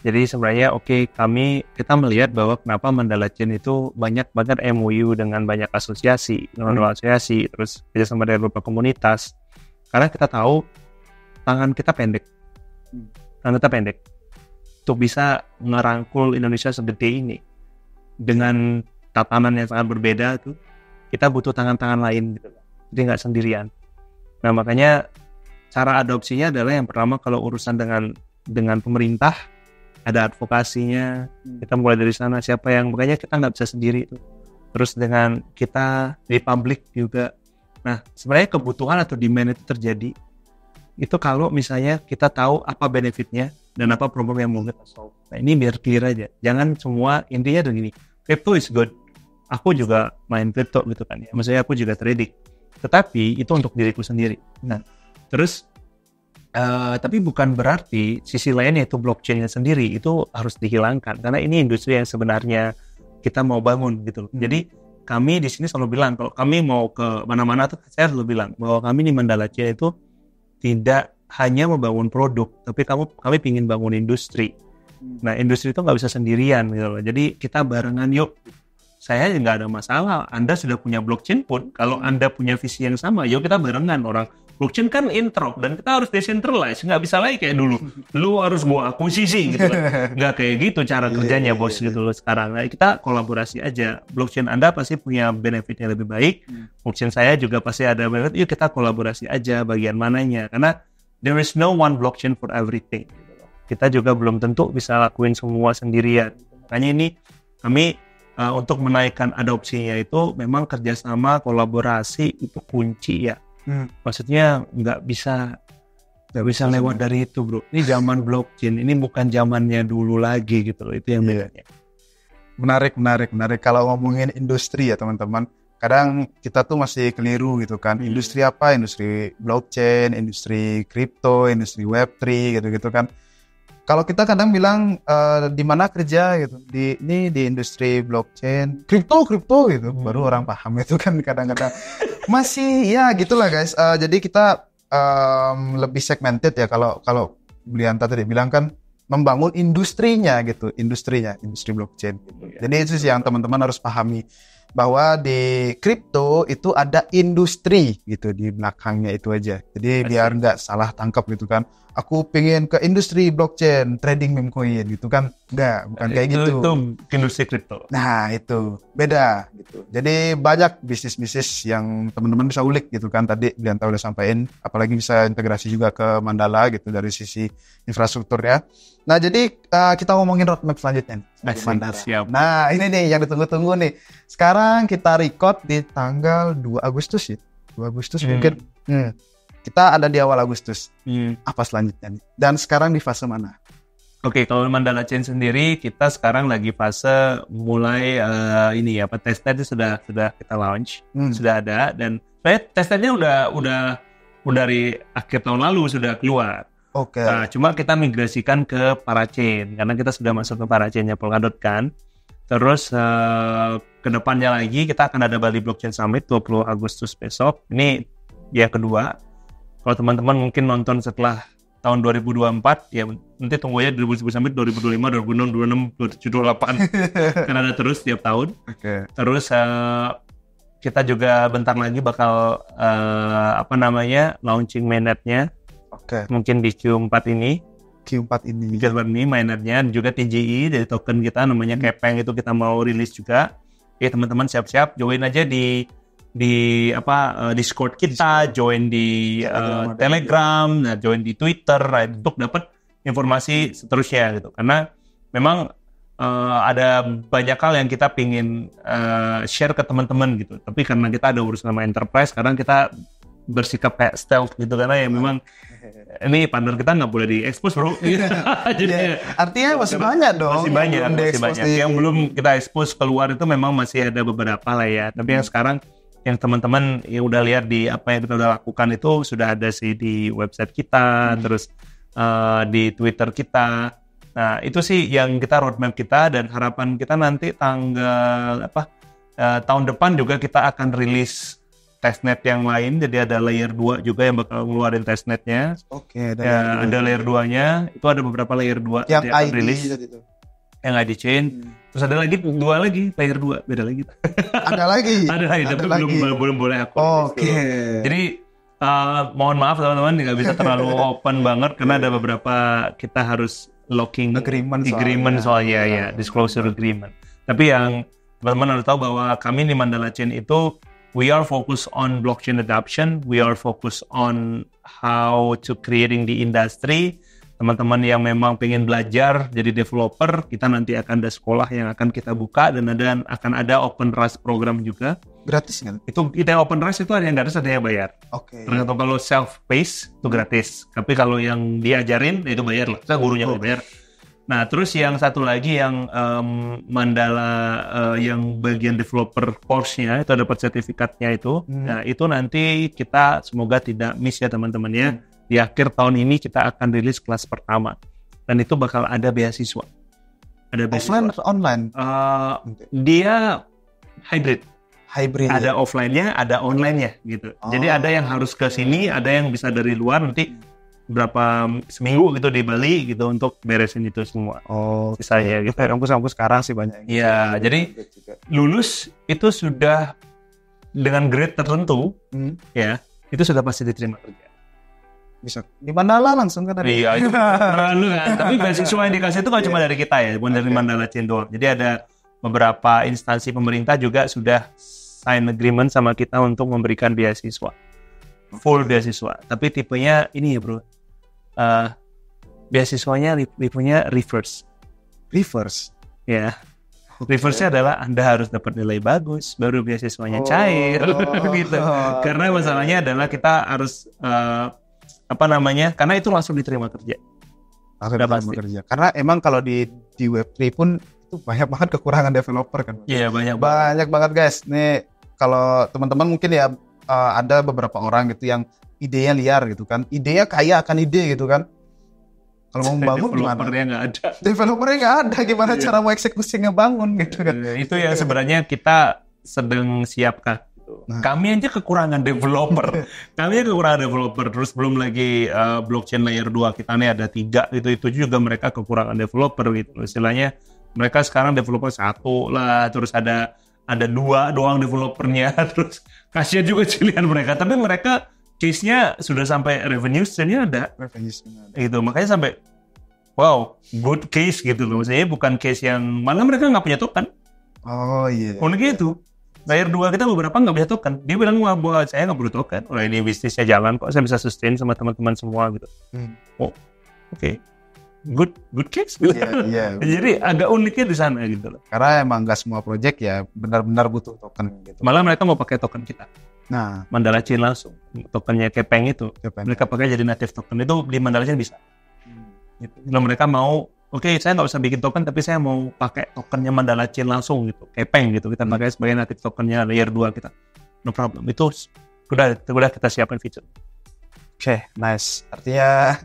Jadi sebenarnya kita melihat bahwa kenapa Mandala Chain itu banyak banget MOU dengan banyak asosiasi, asosiasi, terus kerjasama dengan beberapa komunitas. Karena kita tahu tangan kita pendek untuk bisa ngerangkul Indonesia segede ini dengan tatanan yang sangat berbeda tuh. Kita butuh tangan-tangan lain gitu, jadi nggak sendirian. Nah makanya cara adopsinya adalah yang pertama kalau urusan dengan pemerintah ada advokasinya, kita mulai dari sana makanya kita nggak bisa sendiri tuh. Terus dengan kita di publik juga. Nah sebenarnya kebutuhan atau demand itu terjadi itu kalau misalnya kita tahu apa benefitnya dan apa problem yang mau kita solve. Nah ini biar clear aja, jangan semua intinya begini, crypto is good, aku juga main crypto gitu kan ya, maksudnya aku juga trading, tetapi itu untuk diriku sendiri. Nah terus tapi bukan berarti sisi lainnya itu blockchain-nya sendiri itu harus dihilangkan, karena ini industri yang sebenarnya kita mau bangun gitu loh. Jadi kami di sini selalu bilang kalau kami mau ke mana-mana tuh saya selalu bilang bahwa kami di Mandala Chain itu tidak hanya membangun produk, tapi kami ingin bangun industri. Nah industri itu nggak bisa sendirian gitu loh. Jadi kita barengan yuk. Saya nggak ada masalah. Anda sudah punya blockchain pun, kalau Anda punya visi yang sama, yuk kita barengan. Orang blockchain kan interop dan kita harus decentralize, nggak bisa lagi kayak dulu. Lu harus gua akuisisi gitu kan. Nggak kayak gitu cara kerjanya bos gitu loh sekarang. Nah, kita kolaborasi aja. Blockchain Anda pasti punya benefit yang lebih baik. Blockchain saya juga pasti ada benefit. Yuk kita kolaborasi aja bagian mananya. Karena there is no one blockchain for everything. Gitu loh. Kita juga belum tentu bisa lakuin semua sendirian. Makanya ini kami untuk menaikkan adopsinya itu memang kerjasama kolaborasi itu kunci ya. Maksudnya nggak bisa lewat dari itu bro. Ini zaman blockchain, ini bukan zamannya dulu lagi gitu loh. Itu yang bedanya. Menarik. Kalau ngomongin industri ya teman-teman, kadang kita tuh masih keliru gitu kan. Industri apa? Industri blockchain, industri kripto, industri web3 gitu-gitu kan. Kalau kita kadang bilang di mana kerja gitu, di industri blockchain, kripto gitu, baru orang paham itu kan kadang-kadang masih ya gitulah guys. Jadi kita lebih segmented ya kalau Blianta tadi bilang kan membangun industri blockchain. Gitu. Jadi itu sih yang teman-teman harus pahami bahwa di kripto itu ada industri gitu di belakangnya itu aja. Jadi biar nggak salah tangkap gitu kan. Aku pengen ke industri blockchain, trading meme coin gitu kan. Bukan kayak gitu. Itu industri kripto. Nah, itu beda gitu. Jadi banyak bisnis-bisnis yang teman-teman bisa ulik gitu kan. Tadi Blianta udah sampaikan, apalagi bisa integrasi juga ke Mandala gitu dari sisi infrastrukturnya. Nah, jadi kita ngomongin roadmap selanjutnya nih. Mandala. Siap. Nah, ini nih yang ditunggu-tunggu nih. Sekarang kita record di tanggal 2 Agustus ya. 2 Agustus mungkin. Kita ada di awal Agustus. Apa selanjutnya nih? Dan sekarang di fase mana? Oke, kalau Mandala Chain sendiri kita sekarang lagi fase mulai testnet itu sudah kita launch, sudah ada, dan testnetnya udah dari akhir tahun lalu sudah keluar. Oke. Cuma kita migrasikan ke Parachain karena kita sudah masuk ke Parachainnya Polkadot kan. Terus kedepannya lagi kita akan ada Bali Blockchain Summit 20 Agustus besok. Ini yang kedua. Kalau teman-teman mungkin nonton setelah tahun 2024, ya nanti tunggu aja 2019 sampai 2025, 2026, 2026, 2027, 2028 kan ada terus setiap tahun. Okay. Terus kita juga bentar lagi bakal launching mainnetnya. Oke. Mungkin di Q4 ini. Q4 ini mainnetnya, dan juga TGI dari token kita namanya Kepeng itu kita mau rilis juga. Oke, teman-teman siap-siap join aja di Discord kita, join di Telegram, nah join di Twitter untuk dapat informasi seterusnya gitu. Karena memang ada banyak hal yang kita pingin share ke teman-teman gitu. Tapi karena kita ada urusan sama enterprise, sekarang kita bersikap kayak stealth gitu, karena ya memang ini partner kita nggak boleh di-expose bro. Jadi artinya masih banyak dong. Masih banyak. Yang belum kita expose keluar itu memang masih ada beberapa lah ya. Tapi yang sekarang yang teman-teman yang udah lihat di apa yang kita udah lakukan itu sudah ada sih di website kita, terus di Twitter kita. Nah itu sih yang kita roadmap kita, dan harapan kita nanti tanggal tahun depan juga kita akan rilis testnet yang lain, jadi ada layer 2 juga yang bakal ngeluarin testnetnya. Oke, ada layer 2-nya, itu ada beberapa layer 2 yang ID rilis. Yang ID chain. Terus ada lagi layer 2, beda lagi. Ada lagi. Ada tapi belum boleh aku. Oke. Jadi mohon maaf teman-teman, nggak bisa terlalu open banget karena ada beberapa kita harus locking agreement soalnya ya, disclosure agreement. Tapi yang teman-teman harus tahu bahwa kami di Mandala Chain itu we are focused on blockchain adoption. We are focused on how to creating the industry. Teman-teman yang memang pengen belajar jadi developer, kita nanti akan ada sekolah yang akan kita buka, dan akan ada open RAS program juga. Gratis kan? Itu kita open RAS itu ada yang gratis, ada yang bayar. Oke. Tergantung kalau self-paced itu gratis. Tapi kalau yang diajarin itu bayar lah. Saya gurunya bayar. Nah, terus yang satu lagi yang Mandala yang bagian developer course-nya itu dapat sertifikatnya itu. Nah, itu nanti kita semoga tidak miss ya teman-teman ya. Di akhir tahun ini kita akan rilis kelas pertama. Dan itu bakal ada beasiswa. Ada beasiswa. Offline atau online? Dia hybrid. Ada ya? offline-nya, ada online-nya gitu. Jadi ada yang harus ke sini, ada yang bisa dari luar nanti seminggu gitu di Bali gitu untuk beresin itu semua. Sisanya gitu. Kampus sekarang sih banyak. Iya, jadi lulus itu sudah dengan grade tertentu, ya itu sudah pasti diterima kerja. Bisa di Mandala langsung kan? Iya, itu terlalu kan. Tapi beasiswa yang dikasih itu nggak cuma dari kita ya, bukan dari Mandala Chain doang. Jadi ada beberapa instansi pemerintah juga sudah sign agreement sama kita untuk memberikan beasiswa. Full beasiswa. Tapi tipenya ini ya bro, beasiswanya tipenya reverse. Ya. Reverse-nya adalah Anda harus dapat nilai bagus baru beasiswanya cair gitu. Karena masalahnya adalah kita harus karena itu langsung diterima kerja. Kerja. Karena emang kalau di Web3 pun itu banyak banget kekurangan developer kan. Iya, banyak banget guys. Nih kalau teman-teman mungkin ya ada beberapa orang gitu yang idenya liar gitu kan. Idenya kaya akan ide gitu kan. Kalau mau membangun gimana? Developernya nggak ada. Gimana cara mau eksekusi ngebangun gitu kan? Itu yang sebenarnya kita sedang siapkan. Nah. Kami aja kekurangan developer. Terus belum lagi blockchain layer 2 kita nih ada 3 itu juga mereka kekurangan developer gitu. Istilahnya mereka sekarang developer 1 lah, terus ada 2 doang developernya, terus kasihan juga pilihan mereka. Tapi mereka case-nya sudah sampai revenue stream-nya ada. Gitu, makanya sampai wow, good case gitu loh. Maksudnya bukan case yang malah mereka nggak punya token. Oh iya. Unik gitu. Layer 2 kita beberapa nggak punya token. Dia bilang bahwa saya nggak perlu token. Oh ini bisnisnya jalan kok, saya bisa sustain sama teman-teman semua gitu. Oke. Good case gitu. Yeah. Jadi agak uniknya di sana gitu loh. Karena emang nggak semua project ya benar-benar butuh token gitu. Malah mereka mau pakai token kita. Nah, Mandala Chain langsung. Tokennya Kepeng itu. Mereka pakai jadi native token itu di Mandala Chain bisa. Gitu. Kalau mereka mau, saya nggak usah bikin token, tapi saya mau pakai tokennya Mandala Chain langsung gitu. Kepeng gitu. Kita pakai sebagai native tokennya layer 2 kita. No problem. Itu udah kita siapkan feature. Oke, nice. Artinya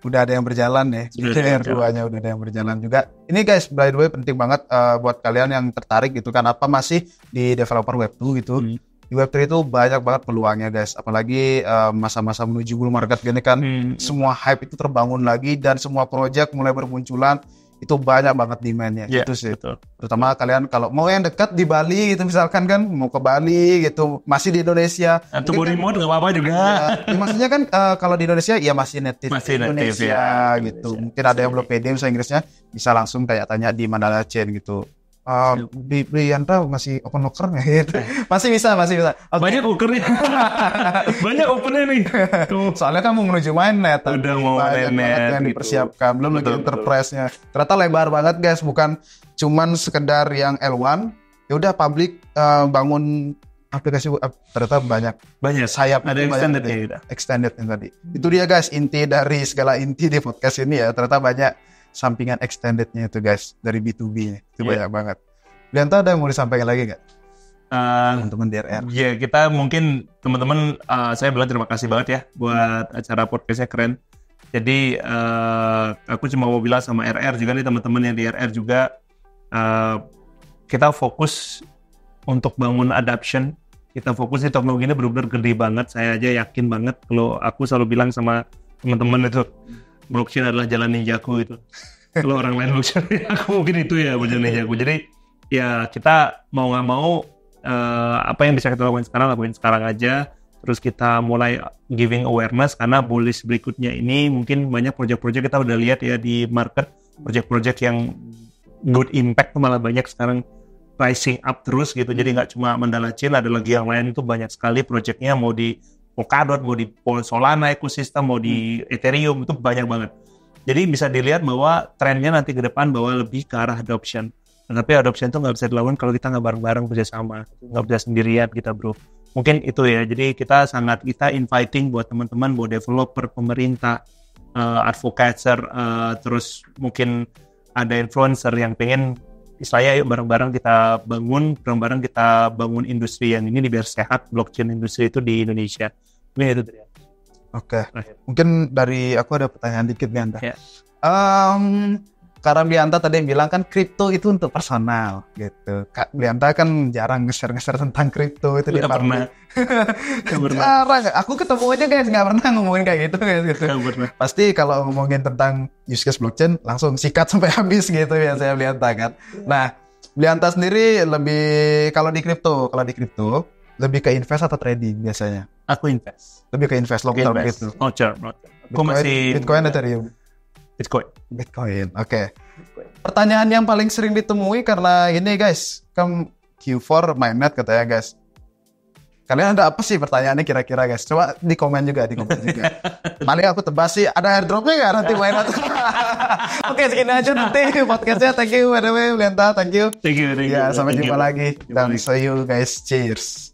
udah ada yang berjalan ya. Layer 2-nya udah ada yang berjalan juga. Ini guys, by the way penting banget buat kalian yang tertarik gitu kan, apa masih di developer Web2 gitu. Di Web3 itu banyak banget peluangnya guys. Apalagi masa-masa menuju bull market gini kan. Semua hype itu terbangun lagi dan semua project mulai bermunculan. itu banyak banget demand-nya. Itu sih. Betul. Terutama kalian kalau mau yang dekat di Bali gitu misalkan kan, mau ke Bali gitu, masih di Indonesia. Atau remote nggak apa-apa juga. Maksudnya kan kalau di Indonesia ya masih native Indonesia gitu. Mungkin ada yang belum pede bahasa Inggrisnya, bisa langsung kayak tanya di Mandala Chain gitu. Di Brianta masih open locker nggak gitu? Masih bisa. Okay. Banyak okernya. Banyak opennya nih. Tuh. Soalnya kan mau menuju mainnet. Udah mau mainnet yang dipersiapkan. Belum lagi enterprise-nya. Ternyata lebar banget guys. Bukan cuman sekedar yang L1. Ya udah public bangun aplikasi ternyata banyak sayap. Ada extended yang tadi. Itu dia guys, inti dari segala inti di podcast ini ya. Ternyata banyak sampingan extended-nya itu guys, dari B2B-nya. Itu banyak banget. Brianta ada yang mau disampaikan lagi nggak? Teman-teman DRR. Ya, kita mungkin teman-teman, saya bilang terima kasih banget ya buat acara podcastnya keren. Jadi, aku cuma mau bilang sama RR juga nih, teman-teman yang di RR juga, kita fokus untuk bangun adoption. Kita fokus di teknologi ini benar-benar gede banget. Saya aja yakin banget kalau aku selalu bilang sama teman-teman itu, blockchain adalah jalan ninjaku itu. Kalau orang lain blockchain, aku mungkin itu ya jalan ninjaku. Jadi ya kita mau nggak mau apa yang bisa kita lakuin sekarang aja. Terus kita mulai giving awareness karena bullish berikutnya ini mungkin banyak project-project kita udah lihat ya di market, project-project yang good impact malah banyak sekarang rising up terus gitu. Jadi nggak cuma Mandala Chain, ada lagi yang lain itu banyak sekali projectnya, mau di Polkadot, mau di Solana ekosistem, mau di Ethereum, itu banyak banget. Jadi bisa dilihat bahwa trennya nanti ke depan bahwa lebih ke arah adoption. Tapi adoption itu nggak bisa dilakukan kalau kita nggak bareng-bareng bersama, nggak bisa sendirian kita bro. Mungkin itu ya. Jadi kita inviting buat teman-teman, buat developer, pemerintah, advocator, terus mungkin ada influencer yang pengen istilahnya yuk bareng-bareng kita bangun industri yang ini biar sehat blockchain industri itu di Indonesia. Ini itu tadi. Oke. Mungkin dari aku ada pertanyaan dikit nih Anta. Ya. Karena Brianta tadi bilang kan kripto itu untuk personal gitu. Kak Brianta kan jarang nge-share tentang kripto itu. Nggak pernah. Jarang. Aku ketemu aja guys nggak pernah ngomongin kayak gitu guys. Gitu. Pasti kalau ngomongin tentang use case blockchain langsung sikat sampai habis gitu ya saya Brianta kan. Nah Brianta sendiri kalau di kripto lebih ke invest atau trading biasanya? Aku invest. Lebih ke invest long term gitu. Aku masih Bitcoin, Ethereum. Bitcoin. Oke. Pertanyaan yang paling sering ditemui karena ini guys, kan Q4 mainnet katanya guys. Kalian ada apa sih pertanyaannya kira-kira guys? Coba di komen juga. Paling aku tebas sih ada airdropnya nggak nanti mainnet? Oke, segini aja nanti podcastnya. Thank you by the way, Brianta. Thank you. Thank you. Ya, sampai jumpa lagi. Dan see you guys. Cheers.